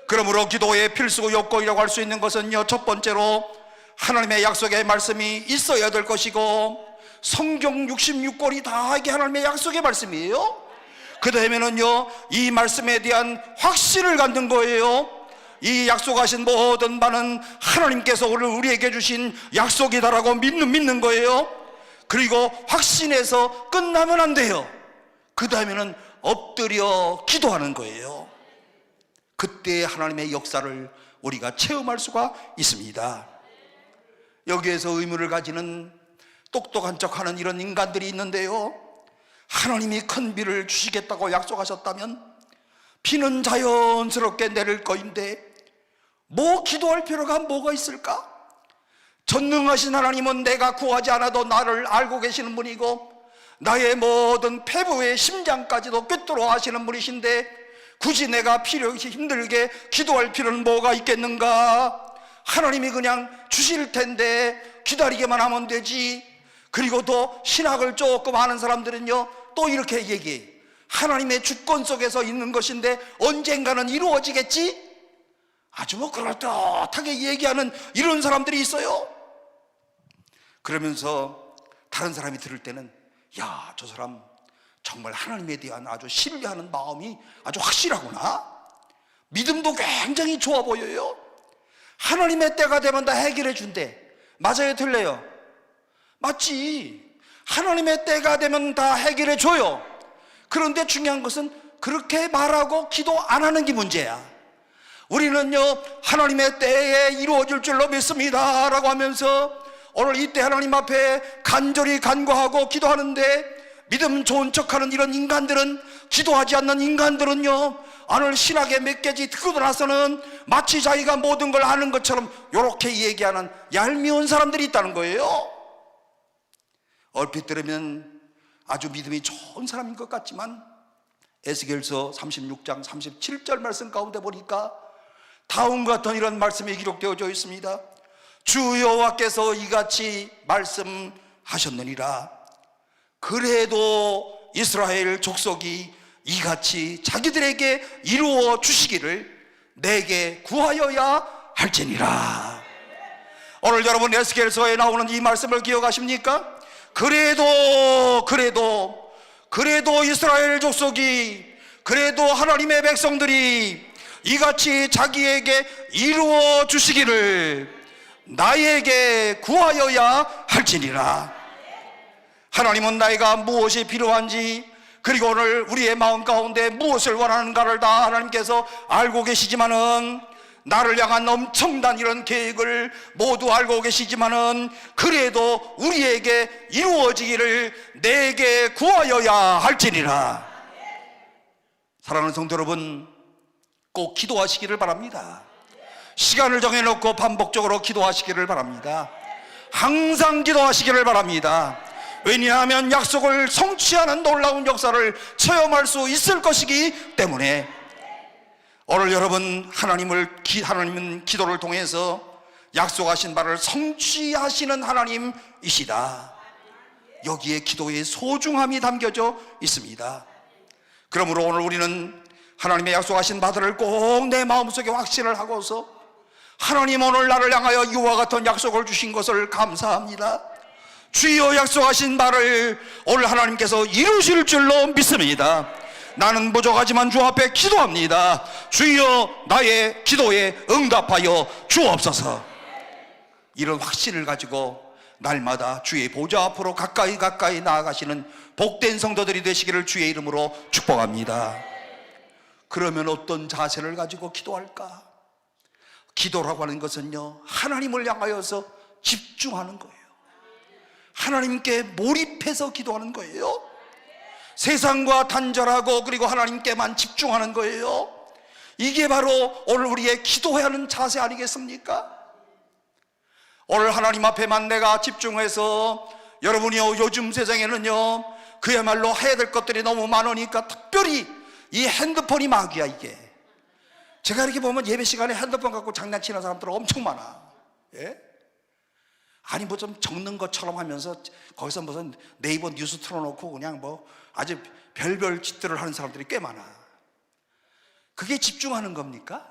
그러므로 기도의 필수 요건이라고 할 수 있는 것은요, 첫 번째로 하나님의 약속의 말씀이 있어야 될 것이고, 성경 66권이 다 이게 하나님의 약속의 말씀이에요. 그 다음에는요, 이 말씀에 대한 확신을 갖는 거예요. 이 약속하신 모든 바는 하나님께서 오늘 우리에게 주신 약속이다라고 믿는 거예요. 그리고 확신해서 끝나면 안 돼요. 그 다음에는 엎드려 기도하는 거예요. 그때 하나님의 역사를 우리가 체험할 수가 있습니다. 여기에서 의무를 가지는 똑똑한 척하는 이런 인간들이 있는데요, 하나님이 큰 비를 주시겠다고 약속하셨다면 비는 자연스럽게 내릴 거인데 뭐 기도할 필요가 뭐가 있을까? 전능하신 하나님은 내가 구하지 않아도 나를 알고 계시는 분이고 나의 모든 폐부의 심장까지도 꿰뚫어 아시는 분이신데 굳이 내가 힘들게 기도할 필요는 뭐가 있겠는가? 하나님이 그냥 주실 텐데 기다리기만 하면 되지. 그리고 또 신학을 조금 아는 사람들은요, 또 이렇게 얘기해. 하나님의 주권 속에서 있는 것인데 언젠가는 이루어지겠지? 아주 뭐 그럴듯하게 얘기하는 이런 사람들이 있어요. 그러면서 다른 사람이 들을 때는 야, 저 사람 정말 하나님에 대한 아주 신뢰하는 마음이 아주 확실하구나, 믿음도 굉장히 좋아 보여요. 하나님의 때가 되면 다 해결해 준대. 맞아요, 틀려요? 맞지. 하나님의 때가 되면 다 해결해 줘요. 그런데 중요한 것은 그렇게 말하고 기도 안 하는 게 문제야. 우리는요, 하나님의 때에 이루어질 줄로 믿습니다 라고 하면서 오늘 이때 하나님 앞에 간절히 간구하고 기도하는데, 믿음 좋은 척하는 이런 인간들은, 기도하지 않는 인간들은요, 오늘 신학의 몇 개지 듣고 나서는 마치 자기가 모든 걸 아는 것처럼 이렇게 얘기하는 얄미운 사람들이 있다는 거예요. 얼핏 들으면 아주 믿음이 좋은 사람인 것 같지만 에스겔서 36장 37절 말씀 가운데 보니까 다음과 같은 이런 말씀이 기록되어져 있습니다. 주 여호와께서 이같이 말씀하셨느니라. 그래도 이스라엘 족속이 이같이 자기들에게 이루어 주시기를 내게 구하여야 할지니라. 오늘 여러분 에스겔서에 나오는 이 말씀을 기억하십니까? 그래도 이스라엘 족속이, 그래도 하나님의 백성들이 이같이 자기에게 이루어 주시기를 나에게 구하여야 할지니라. 하나님은 나이가 무엇이 필요한지, 그리고 오늘 우리의 마음 가운데 무엇을 원하는가를 다 하나님께서 알고 계시지만은, 나를 향한 엄청난 이런 계획을 모두 알고 계시지만은, 그래도 우리에게 이루어지기를 내게 구하여야 할지니라. 사랑하는 성도 여러분, 꼭 기도하시기를 바랍니다. 시간을 정해놓고 반복적으로 기도하시기를 바랍니다. 항상 기도하시기를 바랍니다. 왜냐하면 약속을 성취하는 놀라운 역사를 체험할 수 있을 것이기 때문에. 오늘 여러분, 하나님은 기도를 통해서 약속하신 바를 성취하시는 하나님이시다. 여기에 기도의 소중함이 담겨져 있습니다. 그러므로 오늘 우리는 하나님의 약속하신 바들을 꼭 내 마음속에 확신을 하고서, 하나님 오늘 나를 향하여 이와 같은 약속을 주신 것을 감사합니다. 주여 약속하신 바를 오늘 하나님께서 이루실 줄로 믿습니다. 나는 부족하지만 주 앞에 기도합니다. 주여 나의 기도에 응답하여 주옵소서. 이런 확신을 가지고 날마다 주의 보좌 앞으로 가까이 나아가시는 복된 성도들이 되시기를 주의 이름으로 축복합니다. 그러면 어떤 자세를 가지고 기도할까? 기도라고 하는 것은요, 하나님을 향하여서 집중하는 거예요. 하나님께 몰입해서 기도하는 거예요. 세상과 단절하고 그리고 하나님께만 집중하는 거예요. 이게 바로 오늘 우리의 기도해야 하는 자세 아니겠습니까? 오늘 하나님 앞에만 내가 집중해서, 여러분이요, 요즘 세상에는요, 그야말로 해야 될 것들이 너무 많으니까 특별히 이 핸드폰이 마귀야. 이게 제가 이렇게 보면 예배 시간에 핸드폰 갖고 장난치는 사람들 엄청 많아. 예? 아니 뭐 좀 적는 것처럼 하면서 거기서 무슨 네이버 뉴스 틀어놓고 그냥 뭐 아주 별별 짓들을 하는 사람들이 꽤 많아. 그게 집중하는 겁니까?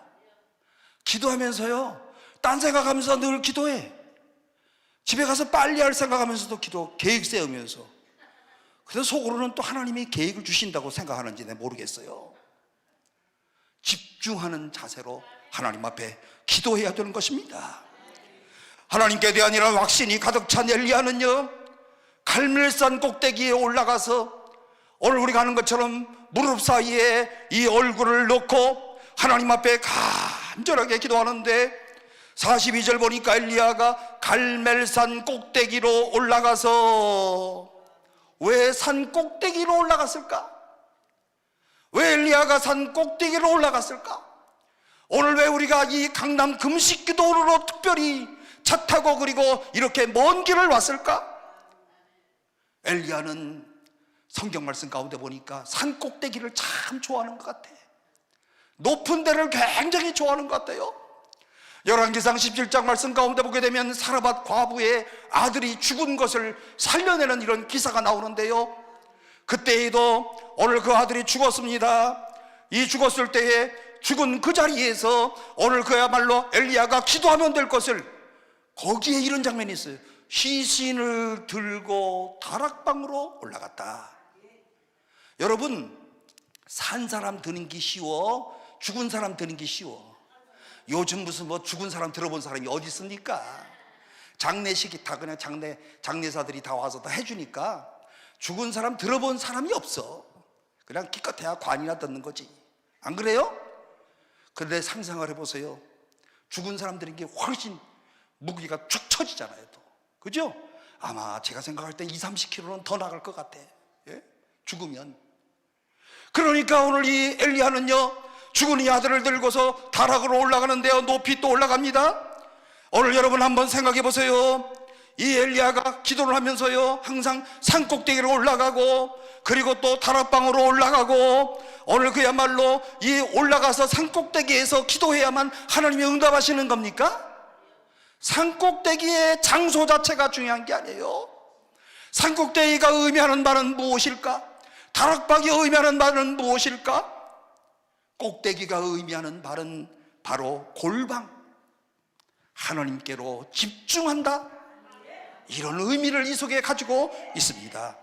기도하면서요, 딴 생각하면서 늘 기도해. 집에 가서 빨리 할 생각하면서도 기도, 계획 세우면서. 그래서 속으로는 또 하나님이 계획을 주신다고 생각하는지 내 모르겠어요. 집중하는 자세로 하나님 앞에 기도해야 되는 것입니다. 하나님께 대한 이런 확신이 가득 찬 엘리야는요, 갈멜산 꼭대기에 올라가서 오늘 우리가 하는 것처럼 무릎 사이에 이 얼굴을 넣고 하나님 앞에 간절하게 기도하는데, 42절 보니까 엘리야가 갈멜산 꼭대기로 올라가서, 왜 산 꼭대기로 올라갔을까? 왜 엘리야가 산 꼭대기로 올라갔을까? 오늘 왜 우리가 이 강남 금식기도로 특별히 차 타고 그리고 이렇게 먼 길을 왔을까? 엘리야는 성경 말씀 가운데 보니까 산 꼭대기를 참 좋아하는 것 같아. 높은 데를 굉장히 좋아하는 것 같아요. 열왕기상 17장 말씀 가운데 보게 되면 사르밧 과부의 아들이 죽은 것을 살려내는 이런 기사가 나오는데요, 그때에도 오늘 그 아들이 죽었습니다. 이 죽었을 때에 죽은 그 자리에서 오늘 그야말로 엘리야가 기도하면 될 것을, 거기에 이런 장면이 있어요. 시신을 들고 다락방으로 올라갔다. 여러분, 산 사람 드는 게 쉬워? 죽은 사람 드는 게 쉬워? 요즘 무슨 뭐 죽은 사람 들어본 사람이 어디 있습니까? 장례식이 다 그냥 장례사들이 다 와서 다 해주니까 죽은 사람 들어본 사람이 없어. 그냥 기껏해야 관이나 듣는 거지. 안 그래요? 그런데 상상을 해보세요. 죽은 사람 드는 게 훨씬 무기가 축 처지잖아요, 또. 그죠? 아마 제가 생각할 때 20-30kg는 더 나갈 것 같아. 예? 죽으면. 그러니까 오늘 이 엘리야는요, 죽은 이 아들을 들고서 다락으로 올라가는데요, 높이 또 올라갑니다. 오늘 여러분 한번 생각해 보세요. 이 엘리야가 기도를 하면서요, 항상 산꼭대기로 올라가고, 그리고 또 다락방으로 올라가고, 오늘 그야말로 이 올라가서 산꼭대기에서 기도해야만 하나님이 응답하시는 겁니까? 산꼭대기의 장소 자체가 중요한 게 아니에요. 산꼭대기가 의미하는 바는 무엇일까? 다락방이 의미하는 바는 무엇일까? 꼭대기가 의미하는 바는 바로 골방, 하나님께로 집중한다, 이런 의미를 이 속에 가지고 있습니다.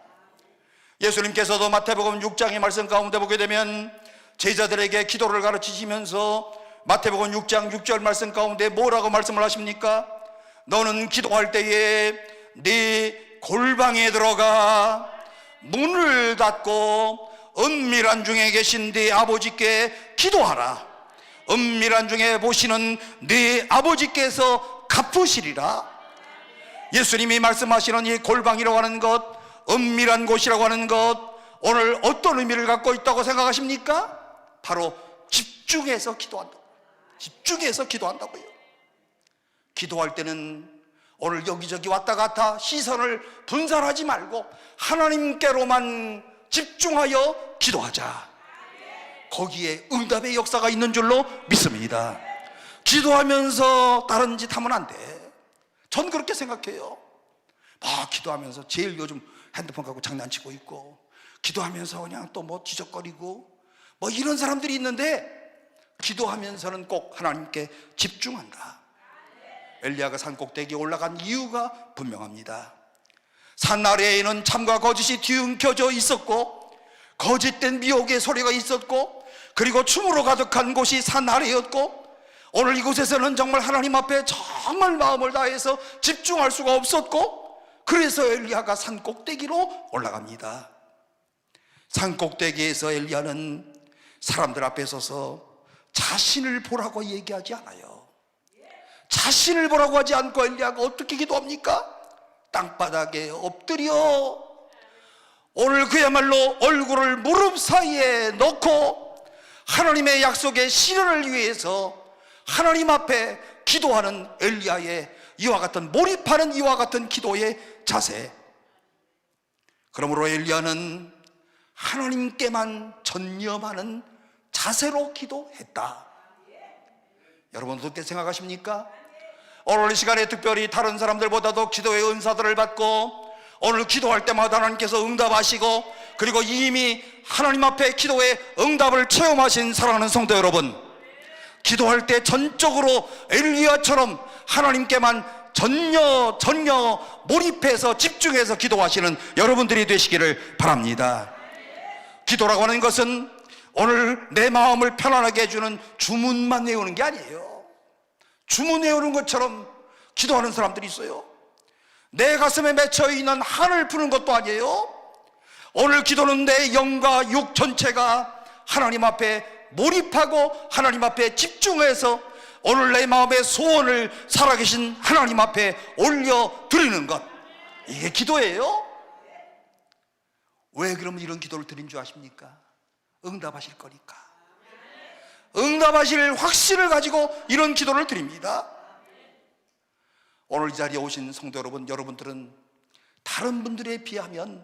예수님께서도 마태복음 6장의 말씀 가운데 보게 되면 제자들에게 기도를 가르치시면서 마태복음 6장 6절 말씀 가운데 뭐라고 말씀을 하십니까? 너는 기도할 때에 네 골방에 들어가 문을 닫고 은밀한 중에 계신 네 아버지께 기도하라. 은밀한 중에 보시는 네 아버지께서 갚으시리라. 예수님이 말씀하시는 이 골방이라고 하는 것, 은밀한 곳이라고 하는 것, 오늘 어떤 의미를 갖고 있다고 생각하십니까? 바로 집중해서 기도한다. 집중해서 기도한다고요. 기도할 때는 오늘 여기저기 왔다 갔다 시선을 분산하지 말고 하나님께로만 집중하여 기도하자. 거기에 응답의 역사가 있는 줄로 믿습니다. 기도하면서 다른 짓 하면 안 돼. 전 그렇게 생각해요. 기도하면서 제일 요즘 핸드폰 갖고 장난치고 있고, 기도하면서 그냥 또 뭐 지적거리고 뭐 이런 사람들이 있는데, 기도하면서는 꼭 하나님께 집중한다. 엘리야가 산꼭대기에 올라간 이유가 분명합니다. 산 아래에는 참과 거짓이 뒤엉켜져 있었고, 거짓된 미혹의 소리가 있었고, 그리고 춤으로 가득한 곳이 산 아래였고, 오늘 이곳에서는 정말 하나님 앞에 정말 마음을 다해서 집중할 수가 없었고, 그래서 엘리야가 산꼭대기로 올라갑니다. 산꼭대기에서 엘리야는 사람들 앞에 서서 자신을 보라고 얘기하지 않아요. 자신을 보라고 하지 않고 엘리야가 어떻게 기도합니까? 땅바닥에 엎드려 오늘 그야말로 얼굴을 무릎 사이에 넣고 하나님의 약속의 실현을 위해서 하나님 앞에 기도하는 엘리야의 이와 같은, 몰입하는 이와 같은 기도의 자세. 그러므로 엘리야는 하나님께만 전념하는 자세로 기도했다. 여러분도 어떻게 생각하십니까? 오늘 이 시간에 특별히 다른 사람들보다도 기도의 은사들을 받고, 오늘 기도할 때마다 하나님께서 응답하시고, 그리고 이미 하나님 앞에 기도의 응답을 체험하신 사랑하는 성도 여러분, 기도할 때 전적으로 엘리야처럼 하나님께만 전혀 몰입해서 집중해서 기도하시는 여러분들이 되시기를 바랍니다. 기도라고 하는 것은 오늘 내 마음을 편안하게 해주는 주문만 외우는 게 아니에요. 주문 외우는 것처럼 기도하는 사람들이 있어요. 내 가슴에 맺혀있는 한을 푸는 것도 아니에요. 오늘 기도는 내 영과 육 전체가 하나님 앞에 몰입하고 하나님 앞에 집중해서 오늘 내 마음의 소원을 살아계신 하나님 앞에 올려드리는 것, 이게 기도예요. 왜 그러면 이런 기도를 드린 줄 아십니까? 응답하실 거니까. 응답하실 확신을 가지고 이런 기도를 드립니다. 오늘 이 자리에 오신 성도 여러분, 여러분들은 다른 분들에 비하면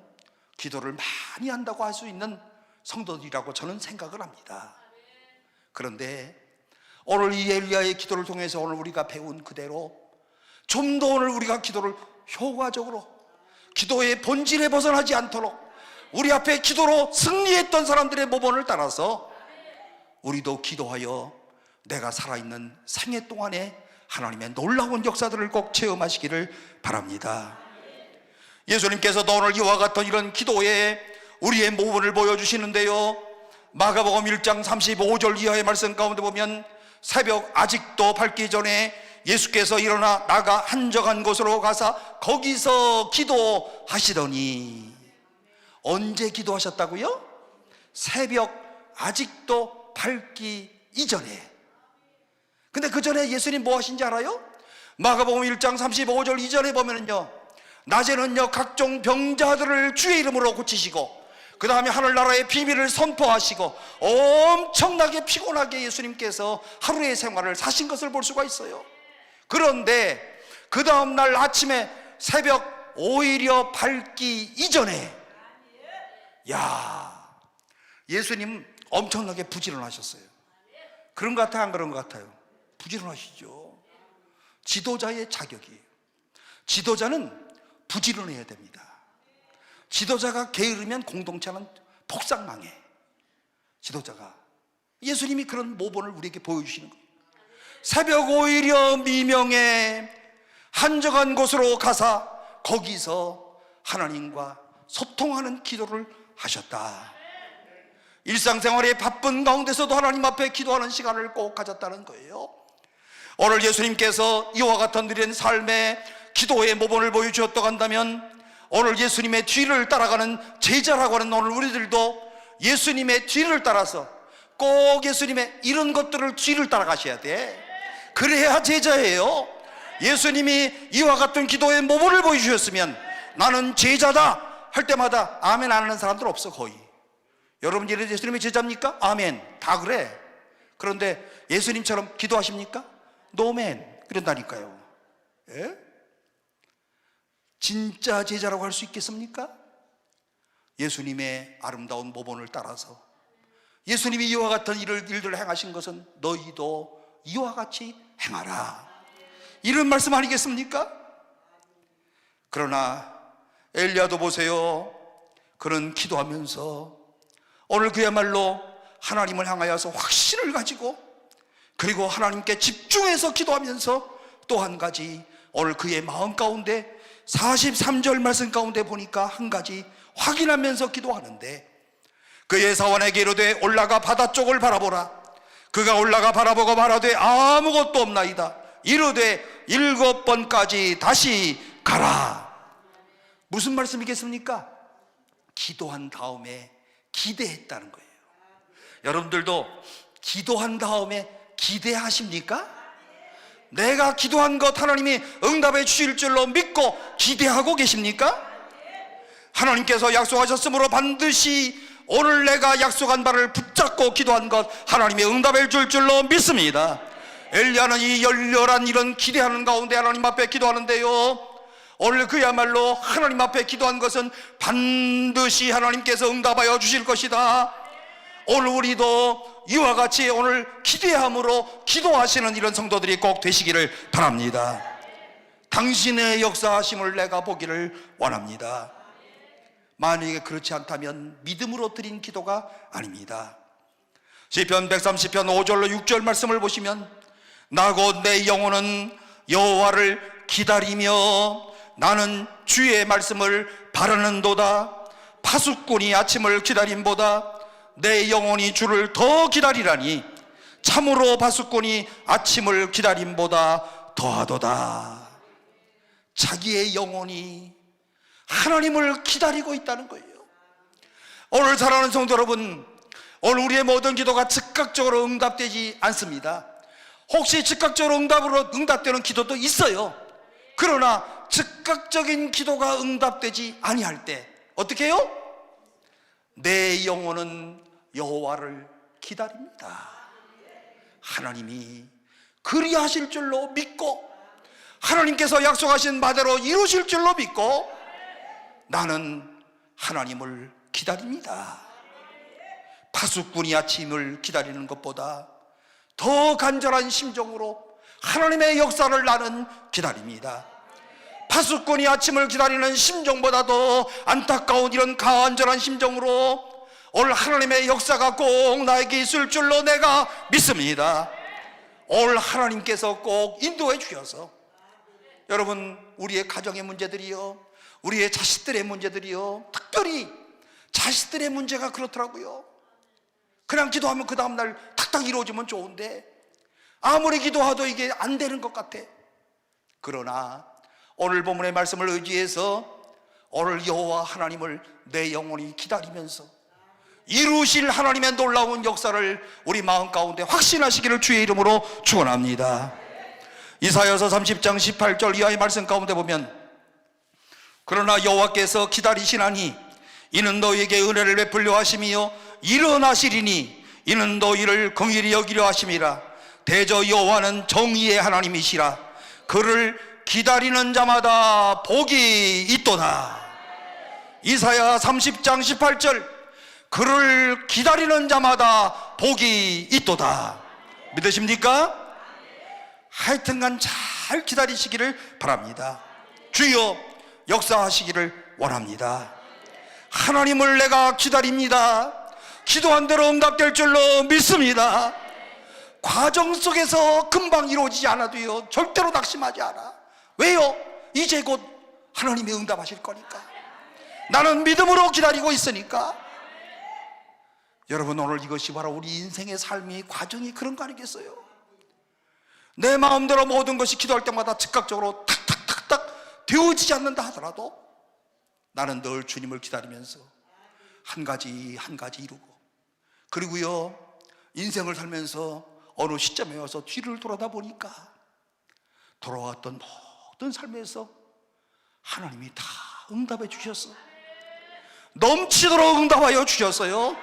기도를 많이 한다고 할 수 있는 성도들이라고 저는 생각을 합니다. 그런데 오늘 이 엘리야의 기도를 통해서 오늘 우리가 배운 그대로 좀 더 오늘 우리가 기도를 효과적으로, 기도의 본질에 벗어나지 않도록 우리 앞에 기도로 승리했던 사람들의 모범을 따라서 우리도 기도하여 내가 살아있는 생애 동안에 하나님의 놀라운 역사들을 꼭 체험하시기를 바랍니다. 예수님께서도 오늘 이와 같은 이런 기도에 우리의 모범을 보여주시는데요, 마가복음 1장 35절 이하의 말씀 가운데 보면 새벽 아직도 밝기 전에 예수께서 일어나 나가 한적한 곳으로 가사 거기서 기도하시더니. 언제 기도하셨다고요? 새벽 아직도 밝기 이전에. 근데 그 전에 예수님 뭐 하신지 알아요? 마가복음 1장 35절 이전에 보면은요, 낮에는요 각종 병자들을 주의 이름으로 고치시고, 그 다음에 하늘나라의 비밀을 선포하시고, 엄청나게 피곤하게 예수님께서 하루의 생활을 사신 것을 볼 수가 있어요. 그런데 그 다음날 아침에 새벽 오히려 밝기 이전에, 야, 예수님 엄청나게 부지런하셨어요. 그런 것 같아요, 안 그런 것 같아요? 부지런하시죠. 지도자의 자격이에요. 지도자는 부지런해야 됩니다. 지도자가 게으르면 공동체는 폭삭망해. 지도자가, 예수님이 그런 모범을 우리에게 보여주시는 거예요. 새벽 오히려 미명에 한적한 곳으로 가사 거기서 하나님과 소통하는 기도를 하셨다. 일상생활의 바쁜 가운데서도 하나님 앞에 기도하는 시간을 꼭 가졌다는 거예요. 오늘 예수님께서 이와 같은 이런 삶의 기도의 모범을 보여주었다고 한다면, 오늘 예수님의 뒤를 따라가는 제자라고 하는 오늘 우리들도 예수님의 뒤를 따라서 꼭 예수님의 이런 것들을 뒤를 따라가셔야 돼. 그래야 제자예요. 예수님이 이와 같은 기도의 모범을 보여주셨으면 나는 제자다 할 때마다 아멘 안 하는 사람들 없어. 거의. 여러분 예수님의 제자입니까? 아멘. 다 그래. 그런데 예수님처럼 기도하십니까? 노멘. 그런다니까요. 예? 진짜 제자라고 할 수 있겠습니까? 예수님의 아름다운 모범을 따라서 예수님이 이와 같은 일들을 행하신 것은 너희도 이와 같이 행하라, 이런 말씀 아니겠습니까? 그러나 엘리야도 보세요. 그는 기도하면서 오늘 그야말로 하나님을 향하여서 확신을 가지고, 그리고 하나님께 집중해서 기도하면서 또 한 가지, 오늘 그의 마음 가운데 43절 말씀 가운데 보니까 한 가지 확인하면서 기도하는데, 그의 사원에게 이르되 올라가 바다 쪽을 바라보라. 그가 올라가 바라보고 말하되 아무것도 없나이다. 이르되 7번까지 다시 가라. 무슨 말씀이겠습니까? 기도한 다음에 기대했다는 거예요. 여러분들도 기도한 다음에 기대하십니까? 내가 기도한 것 하나님이 응답해 주실 줄로 믿고 기대하고 계십니까? 하나님께서 약속하셨으므로 반드시 오늘 내가 약속한 바를 붙잡고 기도한 것 하나님이 응답해 줄 줄로 믿습니다. 엘리야는 이 열렬한 이런 기대하는 가운데 하나님 앞에 기도하는데요, 오늘 그야말로 하나님 앞에 기도한 것은 반드시 하나님께서 응답하여 주실 것이다. 오늘 우리도 이와 같이 오늘 기대함으로 기도하시는 이런 성도들이 꼭 되시기를 바랍니다. 당신의 역사하심을 내가 보기를 원합니다. 만약에 그렇지 않다면 믿음으로 드린 기도가 아닙니다. 시편 130편 5절로 6절 말씀을 보시면, 나 곧 내 영혼은 여호와를 기다리며 나는 주의 말씀을 바라는도다. 파수꾼이 아침을 기다림보다 내 영혼이 주를 더 기다리라니 참으로 파수꾼이 아침을 기다림보다 더하도다. 자기의 영혼이 하나님을 기다리고 있다는 거예요. 오늘 사랑하는 성도 여러분, 오늘 우리의 모든 기도가 즉각적으로 응답되지 않습니다. 혹시 즉각적으로 응답되는 기도도 있어요. 그러나 즉각적인 기도가 응답되지 아니할 때 어떻게 해요? 내 영혼은 여호와를 기다립니다. 하나님이 그리하실 줄로 믿고 하나님께서 약속하신 바대로 이루실 줄로 믿고 나는 하나님을 기다립니다. 파수꾼이 아침을 기다리는 것보다 더 간절한 심정으로 하나님의 역사를 나는 기다립니다. 파수꾼이 아침을 기다리는 심정보다도 안타까운 이런 간절한 심정으로 오늘 하나님의 역사가 꼭 나에게 있을 줄로 내가 믿습니다. 오늘 하나님께서 꼭 인도해 주셔서 여러분, 우리의 가정의 문제들이요, 우리의 자식들의 문제들이요, 특별히 자식들의 문제가 그렇더라고요. 그냥 기도하면 그 다음날 탁탁 이루어지면 좋은데 아무리 기도해도 이게 안 되는 것 같아. 그러나 오늘 본문의 말씀을 의지해서 오늘 여호와 하나님을 내 영혼이 기다리면서 이루실 하나님의 놀라운 역사를 우리 마음 가운데 확신하시기를 주의 이름으로 축원합니다. 이사야서 30장 18절 이하의 말씀 가운데 보면, 그러나 여호와께서 기다리시나니 이는 너희에게 은혜를 베풀려 하심이요 일어나시리니 이는 너희를 긍휼히 여기려 하심이라. 대저 여호와는 정의의 하나님이시라. 그를 기다리는 자마다 복이 있도다. 이사야 30장 18절, 그를 기다리는 자마다 복이 있도다. 믿으십니까? 하여튼간 잘 기다리시기를 바랍니다. 주여 역사하시기를 원합니다. 하나님을 내가 기다립니다. 기도한 대로 응답될 줄로 믿습니다. 과정 속에서 금방 이루어지지 않아도요, 절대로 낙심하지 않아. 왜요? 이제 곧 하나님이 응답하실 거니까. 나는 믿음으로 기다리고 있으니까. 여러분, 오늘 이것이 바로 우리 인생의 삶이, 과정이 그런 거 아니겠어요? 내 마음대로 모든 것이 기도할 때마다 즉각적으로 탁탁탁탁 되어지지 않는다 하더라도 나는 늘 주님을 기다리면서 한 가지 한 가지 이루고, 그리고요, 인생을 살면서 어느 시점에 와서 뒤를 돌아다 보니까 돌아왔던 모든 삶에서 하나님이 다 응답해 주셨어. 넘치도록 응답하여 주셨어요.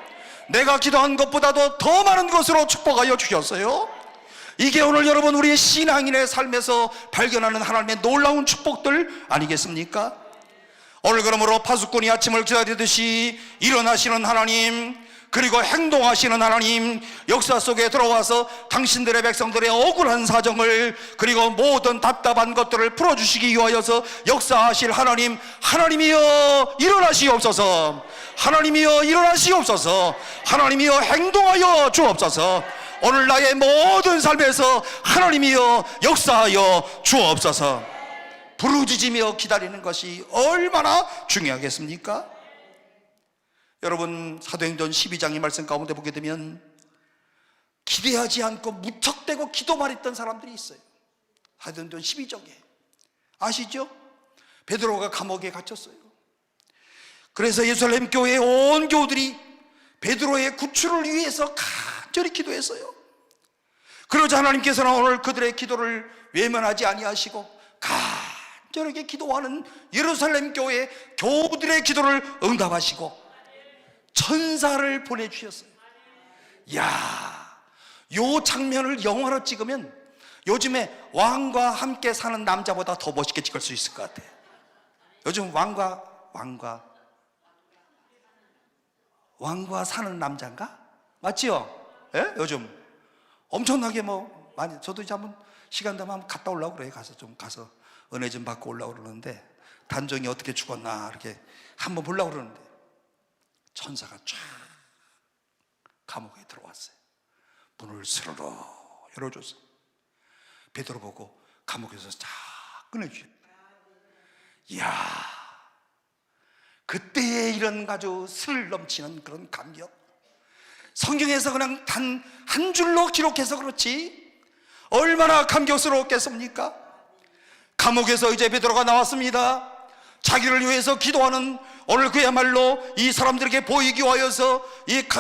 내가 기도한 것보다도 더 많은 것으로 축복하여 주셨어요. 이게 오늘 여러분 우리의 신앙인의 삶에서 발견하는 하나님의 놀라운 축복들 아니겠습니까? 오늘 그러므로 파수꾼이 아침을 기다리듯이 일어나시는 하나님, 그리고 행동하시는 하나님, 역사 속에 들어와서 당신들의 백성들의 억울한 사정을, 그리고 모든 답답한 것들을 풀어주시기 위하여서 역사하실 하나님, 하나님이여 일어나시옵소서. 하나님이여 일어나시옵소서. 하나님이여 행동하여 주옵소서. 오늘 나의 모든 삶에서 하나님이여 역사하여 주옵소서. 부르짖으며 기다리는 것이 얼마나 중요하겠습니까? 여러분, 사도행전 12장의 말씀 가운데 보게 되면 기대하지 않고 무턱대고 기도만 했던 사람들이 있어요. 사도행전 12장에 아시죠? 베드로가 감옥에 갇혔어요. 그래서 예루살렘 교회의 온 교우들이 베드로의 구출을 위해서 간절히 기도했어요. 그러자 하나님께서는 오늘 그들의 기도를 외면하지 아니하시고 간절하게 기도하는 예루살렘 교회 교우들의 기도를 응답하시고 천사를 보내주셨어요. 이야, 요 장면을 영화로 찍으면 요즘에 왕과 함께 사는 남자보다 더 멋있게 찍을 수 있을 것 같아요. 요즘 왕과 사는 남자인가? 맞지요? 예? 요즘 엄청나게 많이, 저도 이제 한번 시간 되면 한번 갔다 오려고 그래요. 가서 은혜 좀 받고 오려고 그러는데, 단종이 어떻게 죽었나 이렇게 한번 보려고 그러는데 천사가 쫙 감옥에 들어왔어요. 문을 스르르 열어줬어요. 베드로 보고 감옥에서 쫙 꺼내주셨어요. 이야, 그때의 이런 아주 스릴 넘치는 그런 감격, 성경에서 그냥 단 한 줄로 기록해서 그렇지 얼마나 감격스러웠겠습니까? 감옥에서 이제 베드로가 나왔습니다. 자기를 위해서 기도하는, 오늘 그야말로 이 사람들에게 보이기 위하여서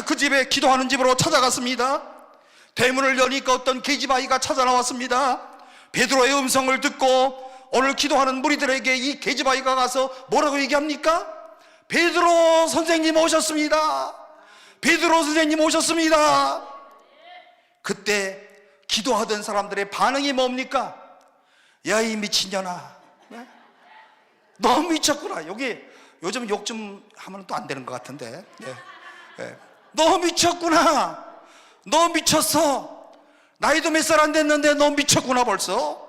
그 집에 기도하는 집으로 찾아갔습니다. 대문을 여니까 어떤 계집아이가 찾아 나왔습니다. 베드로의 음성을 듣고 오늘 기도하는 무리들에게 이 계집아이가 가서 뭐라고 얘기합니까? 베드로 선생님 오셨습니다. 베드로 선생님 오셨습니다. 그때 기도하던 사람들의 반응이 뭡니까? 야, 이 미친년아, 네? 너 미쳤구나. 여기 요즘 욕 좀 하면 또 안 되는 것 같은데, 네. 네. 너 미쳤구나. 너 미쳤어. 나이도 몇 살 안 됐는데 너 미쳤구나 벌써.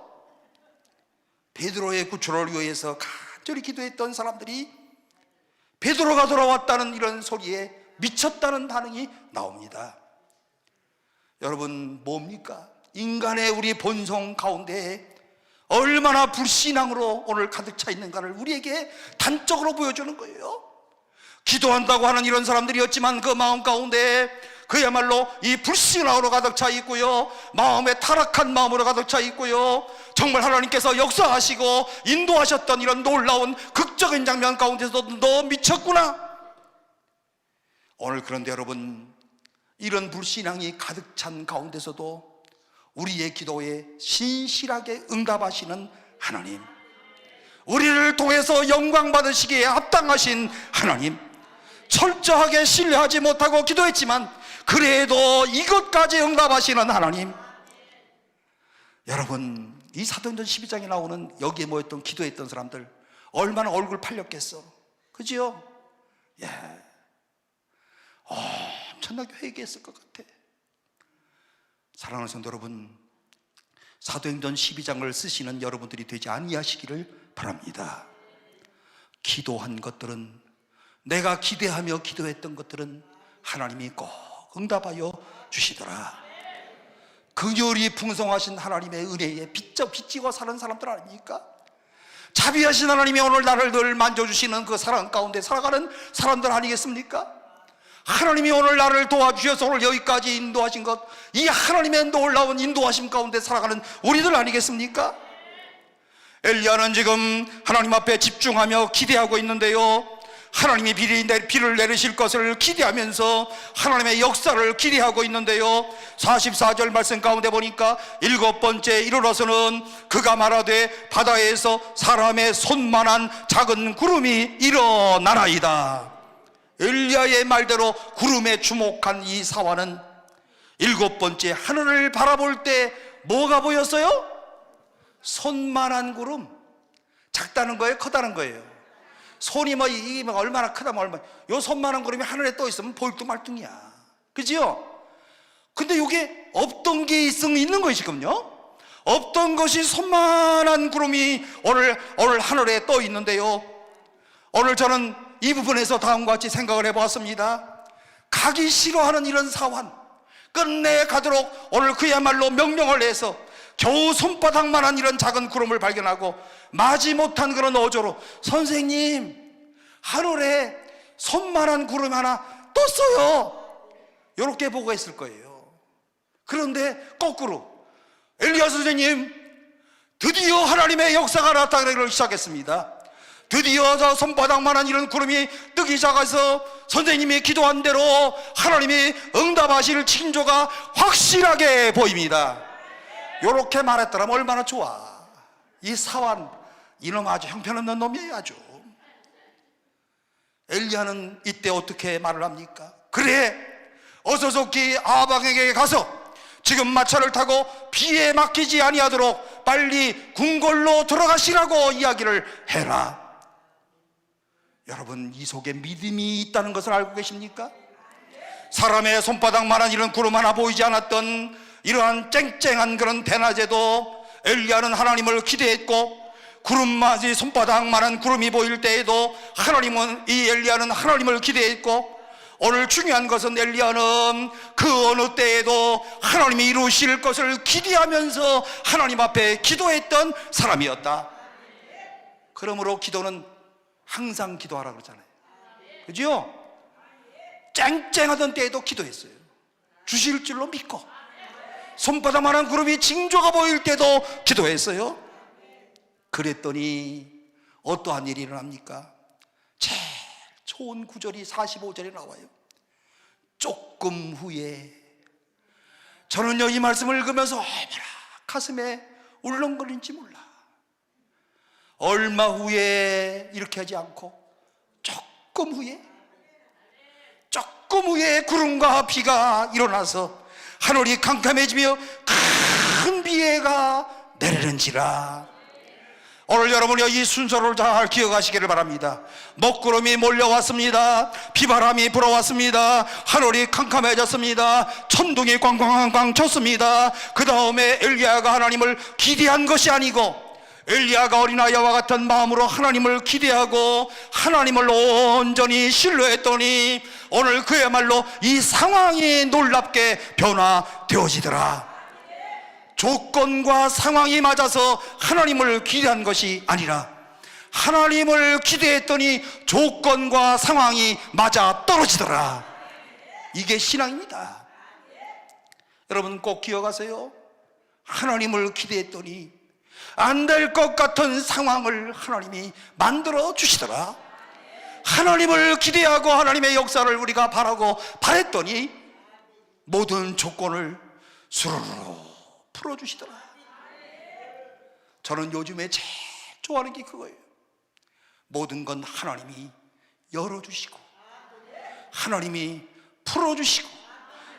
베드로의 구출을 위해서 간절히 기도했던 사람들이 베드로가 돌아왔다는 이런 소리에 미쳤다는 반응이 나옵니다. 여러분, 뭡니까? 인간의 우리 본성 가운데 얼마나 불신앙으로 오늘 가득 차 있는가를 우리에게 단적으로 보여주는 거예요. 기도한다고 하는 이런 사람들이었지만 그 마음 가운데 그야말로 이 불신앙으로 가득 차 있고요, 마음에 타락한 마음으로 가득 차 있고요, 정말 하나님께서 역사하시고 인도하셨던 이런 놀라운 극적인 장면 가운데서도 너 미쳤구나. 오늘 그런데 여러분, 이런 불신앙이 가득 찬 가운데서도 우리의 기도에 신실하게 응답하시는 하나님, 우리를 통해서 영광 받으시기에 합당하신 하나님, 철저하게 신뢰하지 못하고 기도했지만 그래도 이것까지 응답하시는 하나님. 여러분, 이 사도행전 12장에 나오는 여기에 모였던 기도했던 사람들 얼마나 얼굴 팔렸겠어, 그지요? 예, 엄청나게 회개했을 것 같아. 사랑하는 성도 여러분, 사도행전 12장을 쓰시는 여러분들이 되지 아니하시기를 바랍니다. 기도한 것들은, 내가 기대하며 기도했던 것들은 하나님이 꼭 응답하여 주시더라. 긍휼이 풍성하신 하나님의 은혜에 빚지고 사는 사람들 아닙니까? 자비하신 하나님이 오늘 나를 늘 만져주시는 그 사랑 가운데 살아가는 사람들 아니겠습니까? 하나님이 오늘 나를 도와주셔서 오늘 여기까지 인도하신 것, 이 하나님의 놀라운 인도하심 가운데 살아가는 우리들 아니겠습니까? 엘리야는 지금 하나님 앞에 집중하며 기대하고 있는데요, 하나님이 비를 내리실 것을 기대하면서 하나님의 역사를 기대하고 있는데요, 44절 말씀 가운데 보니까 7번째 이르러서는 그가 말하되 바다에서 사람의 손만한 작은 구름이 일어나나이다. 엘리야의 말대로 구름에 주목한 이 사화는 7번째 하늘을 바라볼 때 뭐가 보였어요? 손만한 구름. 작다는 거예요? 크다는 거예요? 손이 이게 얼마나 크다면 얼마나, 요 손만한 구름이 하늘에 떠 있으면 보일도 말뚱이야, 그지요? 근데 이게 없던 게 있는 거예요. 지금요, 없던 것이 손만한 구름이 오늘 하늘에 떠 있는데요, 오늘 저는 이 부분에서 다음과 같이 생각을 해보았습니다. 가기 싫어하는 이런 사환, 끝내 가도록 오늘 그야말로 명령을 해서 겨우 손바닥만한 이런 작은 구름을 발견하고 마지 못한 그런 어조로, 선생님, 하늘에 손만한 구름 하나 떴어요, 이렇게 보고했을 거예요. 그런데 거꾸로 엘리야 선생님, 드디어 하나님의 역사가 나타나기 시작했습니다. 드디어 저 손바닥만한 이런 구름이 뜨기 시작해서 선생님이 기도한 대로 하나님이 응답하실 징조가 확실하게 보입니다. 이렇게 말했더라면 얼마나 좋아. 이 사환, 이놈 아주 형편없는 놈이에요. 아주. 엘리야는 이때 어떻게 말을 합니까? 그래, 어서 속히 아합에게 가서 지금 마차를 타고 비에 막히지 아니하도록 빨리 궁궐로 들어가시라고 이야기를 해라. 여러분, 이 속에 믿음이 있다는 것을 알고 계십니까? 사람의 손바닥만한 이런 구름 하나 보이지 않았던 이러한 쨍쨍한 그런 대낮에도 엘리야는 하나님을 기대했고, 구름맞이 손바닥만한 구름이 보일 때에도 이 엘리야는 하나님을 기대했고, 오늘 중요한 것은 엘리야는 그 어느 때에도 하나님이 이루실 것을 기대하면서 하나님 앞에 기도했던 사람이었다. 그러므로 기도는 항상 기도하라 그러잖아요, 그죠? 쨍쨍하던 때에도 기도했어요. 주실 줄로 믿고, 손바닥만한 구름이 징조가 보일 때도 기도했어요. 그랬더니 어떠한 일이 일어납니까? 제일 좋은 구절이 45절에 나와요. 조금 후에, 저는요 이 말씀을 읽으면서 얼마나 가슴에 울렁거린지 몰라. 얼마 후에 이렇게 하지 않고 조금 후에 구름과 비가 일어나서 하늘이 캄캄해지며 큰 비가 내리는지라. 오늘 여러분이 이 순서를 잘 기억하시기를 바랍니다. 먹구름이 몰려왔습니다. 비바람이 불어왔습니다. 하늘이 캄캄해졌습니다. 천둥이 꽝꽝꽝 쳤습니다. 그 다음에 엘리야가 하나님을 기대한 것이 아니고 엘리야가 어린아이와 같은 마음으로 하나님을 기대하고 하나님을 온전히 신뢰했더니 오늘 그야말로 이 상황이 놀랍게 변화되어지더라. 조건과 상황이 맞아서 하나님을 기대한 것이 아니라 하나님을 기대했더니 조건과 상황이 맞아 떨어지더라. 이게 신앙입니다. 여러분 꼭 기억하세요. 하나님을 기대했더니 안 될 것 같은 상황을 하나님이 만들어 주시더라. 하나님을 기대하고 하나님의 역사를 우리가 바라고 바랬더니 모든 조건을 수르르 풀어주시더라. 저는 요즘에 제일 좋아하는 게 그거예요. 모든 건 하나님이 열어주시고 하나님이 풀어주시고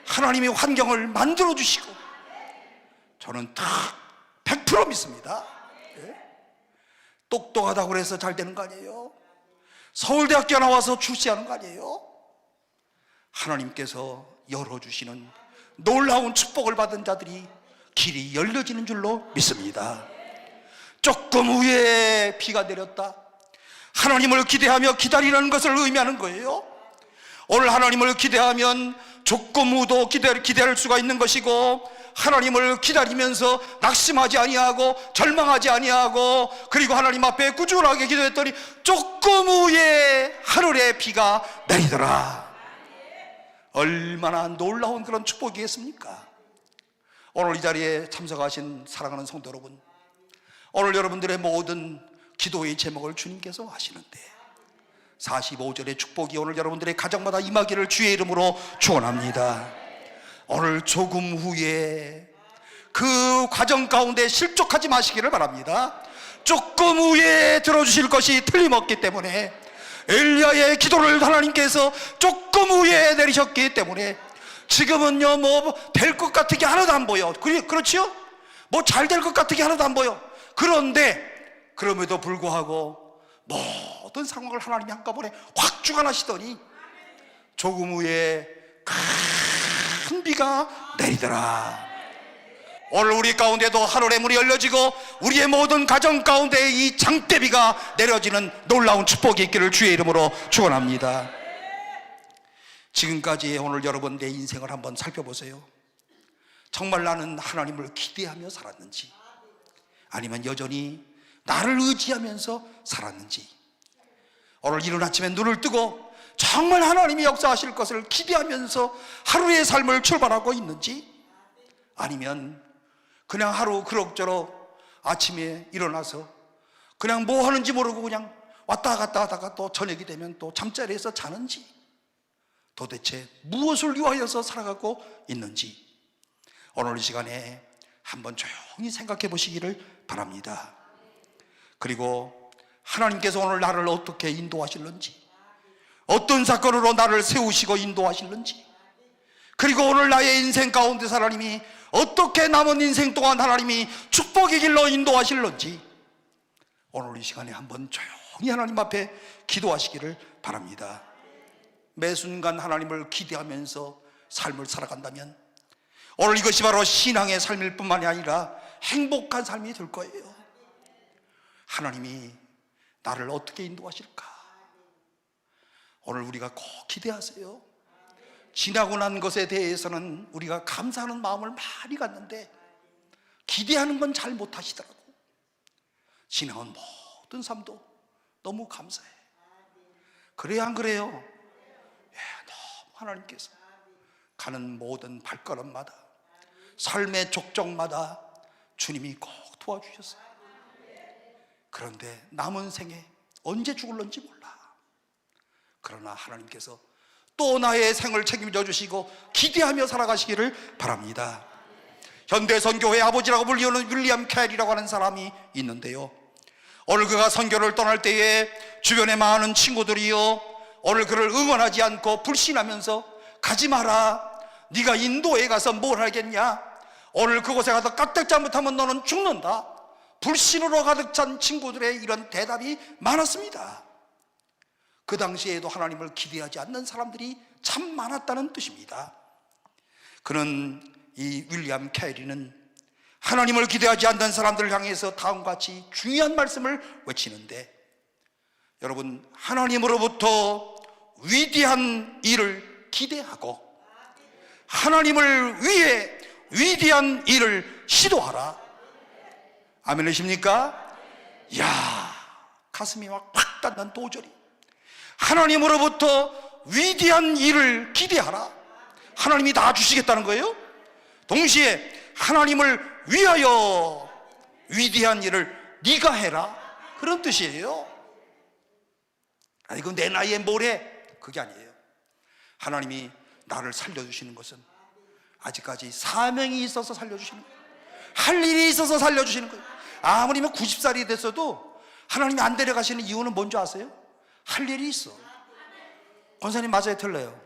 하나님이 환경을 만들어주시고 저는 다 100% 믿습니다. 똑똑하다고 해서 잘 되는 거 아니에요. 서울대학교 나와서 출세하는 거 아니에요. 하나님께서 열어주시는 놀라운 축복을 받은 자들이 길이 열려지는 줄로 믿습니다. 조금 후에 비가 내렸다. 하나님을 기대하며 기다리는 것을 의미하는 거예요. 오늘 하나님을 기대하면 조금 후도 기대할 수가 있는 것이고 하나님을 기다리면서 낙심하지 아니하고 절망하지 아니하고 그리고 하나님 앞에 꾸준하게 기도했더니 조금 후에 하늘에 비가 내리더라. 얼마나 놀라운 그런 축복이겠습니까? 오늘 이 자리에 참석하신 사랑하는 성도 여러분, 오늘 여러분들의 모든 기도의 제목을 주님께서 하시는데 45절의 축복이 오늘 여러분들의 가정마다 임하기를 주의 이름으로 축원합니다. 오늘 조금 후에 그 과정 가운데 실족하지 마시기를 바랍니다. 조금 후에 들어주실 것이 틀림없기 때문에 엘리야의 기도를 하나님께서 조금 후에 내리셨기 때문에 지금은요 뭐 될 것 같은 게 하나도 안 보여. 그렇죠? 뭐 잘 될 것 같은 게 하나도 안 보여. 그런데 그럼에도 불구하고 모든 상황을 하나님이 한꺼번에 확 주관하시더니 조금 후에 큰 비가 내리더라. 오늘 우리 가운데도 하늘의 문이 열려지고 우리의 모든 가정 가운데 이 장대비가 내려지는 놀라운 축복이 있기를 주의 이름으로 축원합니다. 지금까지 오늘 여러분 내 인생을 한번 살펴보세요. 정말 나는 하나님을 기대하며 살았는지 아니면 여전히 나를 의지하면서 살았는지, 오늘 이른 아침에 눈을 뜨고 정말 하나님이 역사하실 것을 기대하면서 하루의 삶을 출발하고 있는지, 아니면 그냥 하루 그럭저럭 아침에 일어나서 그냥 뭐 하는지 모르고 그냥 왔다 갔다 하다가 또 저녁이 되면 또 잠자리에서 자는지, 도대체 무엇을 위하여서 살아가고 있는지 오늘 이 시간에 한번 조용히 생각해 보시기를 바랍니다. 그리고 하나님께서 오늘 나를 어떻게 인도하실는지, 어떤 사건으로 나를 세우시고 인도하실는지, 그리고 오늘 나의 인생 가운데 하나님이 어떻게 남은 인생 동안 하나님이 축복의 길로 인도하실는지 오늘 이 시간에 한번 조용히 하나님 앞에 기도하시기를 바랍니다. 매 순간 하나님을 기대하면서 삶을 살아간다면 오늘 이것이 바로 신앙의 삶일 뿐만이 아니라 행복한 삶이 될 거예요. 하나님이 나를 어떻게 인도하실까? 오늘 우리가 꼭 기대하세요. 지나고 난 것에 대해서는 우리가 감사하는 마음을 많이 갖는데 기대하는 건 잘 못하시더라고. 지나온 모든 삶도 너무 감사해. 그래야 안 그래요? 너무 하나님께서 가는 모든 발걸음마다, 삶의 족적마다 주님이 꼭 도와주셨어요. 그런데 남은 생에 언제 죽을런지 몰라. 그러나 하나님께서 또 나의 생을 책임져 주시고 기대하며 살아가시기를 바랍니다. 현대선교회 아버지라고 불리우는 윌리엄 캐리라고 하는 사람이 있는데요, 오늘 그가 선교를 떠날 때에 주변에 많은 친구들이요 오늘 그를 응원하지 않고 불신하면서 가지 마라, 네가 인도에 가서 뭘 하겠냐, 오늘 그곳에 가서 까딱 잘못하면 너는 죽는다, 불신으로 가득 찬 친구들의 이런 대답이 많았습니다. 그 당시에도 하나님을 기대하지 않는 사람들이 참 많았다는 뜻입니다. 그는 이 윌리엄 캐리는 하나님을 기대하지 않는 사람들을 향해서 다음과 같이 중요한 말씀을 외치는데, 여러분, 하나님으로부터 위대한 일을 기대하고 하나님을 위해 위대한 일을 시도하라. 아멘이십니까? 이야, 가슴이 막 팍 닿는 도절이. 하나님으로부터 위대한 일을 기대하라. 하나님이 다 주시겠다는 거예요. 동시에 하나님을 위하여 위대한 일을 네가 해라, 그런 뜻이에요. 아니, 그 내 나이에 뭐래, 그게 아니에요. 하나님이 나를 살려주시는 것은 아직까지 사명이 있어서 살려주시는 거예요. 할 일이 있어서 살려주시는 거예요. 아무리면 90살이 됐어도 하나님이 안 데려가시는 이유는 뭔지 아세요? 할 일이 있어. 권사님 맞아요, 틀려요?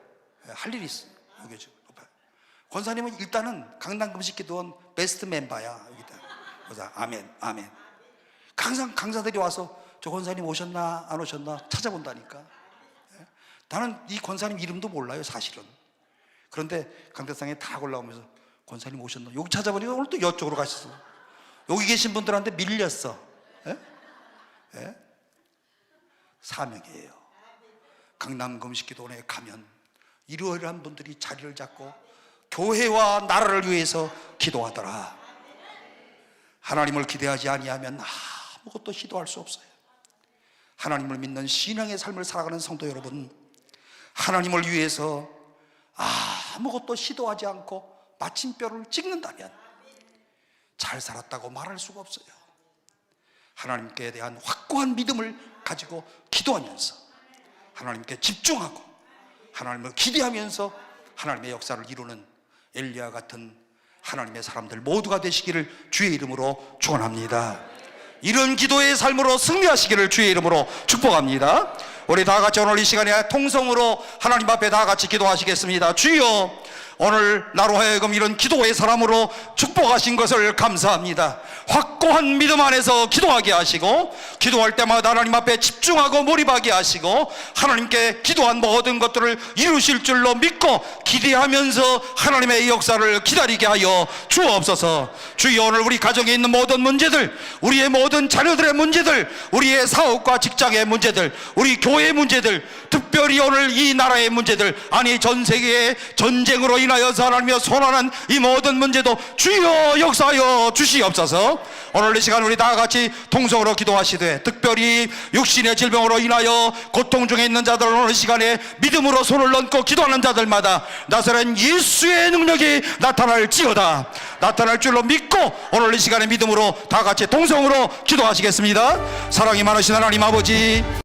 할 일이 있어. 여기 지금 권사님은 일단은 강남금식기도원 베스트 멤버야. 여기다. 보자. 아멘, 아멘. 항상 강사들이 와서 저 권사님 오셨나 안 오셨나 찾아본다니까. 나는 이 권사님 이름도 몰라요, 사실은. 그런데 강대상에 다 올라오면서 권사님 오셨나? 여기 찾아보니까 오늘 또 이쪽으로 가셨어. 여기 계신 분들한테 밀렸어. 예? 예? 사명이에요. 강남금식기도원에 가면 이러한 분들이 자리를 잡고 교회와 나라를 위해서 기도하더라. 하나님을 기대하지 아니하면 아무것도 시도할 수 없어요. 하나님을 믿는 신앙의 삶을 살아가는 성도 여러분, 하나님을 위해서 아무것도 시도하지 않고 마침표를 찍는다면 잘 살았다고 말할 수가 없어요. 하나님께 대한 확고한 믿음을 가지고 기도하면서 하나님께 집중하고 하나님을 기대하면서 하나님의 역사를 이루는 엘리야 같은 하나님의 사람들 모두가 되시기를 주의 이름으로 축원합니다. 이런 기도의 삶으로 승리하시기를 주의 이름으로 축복합니다. 우리 다 같이 오늘 이 시간에 통성으로 하나님 앞에 다 같이 기도하시겠습니다. 주여, 오늘 나로 하여금 이런 기도의 사람으로 축복하신 것을 감사합니다. 확고한 믿음 안에서 기도하게 하시고, 기도할 때마다 하나님 앞에 집중하고 몰입하게 하시고, 하나님께 기도한 모든 것들을 이루실 줄로 믿고 기대하면서 하나님의 역사를 기다리게 하여 주옵소서. 주여, 오늘 우리 가정에 있는 모든 문제들, 우리의 모든 자녀들의 문제들, 우리의 사업과 직장의 문제들, 우리 교회의 문제들, 특별히 오늘 이 나라의 문제들, 아니 전 세계의 전쟁으로 인하여서 하나님의 손안한 이 모든 문제도 주여 역사하여 주시옵소서. 오늘 이 시간 우리 다 같이 통성으로 기도하시되, 특별히 육신의 질병으로 인하여 고통 중에 있는 자들, 오늘 이 시간에 믿음으로 손을 얹고 기도하는 자들마다 나사렛 예수의 능력이 나타날지어다, 나타날 줄로 믿고 오늘 이 시간에 믿음으로 다 같이 통성으로 기도하시겠습니다. 사랑이 많으신 하나님 아버지,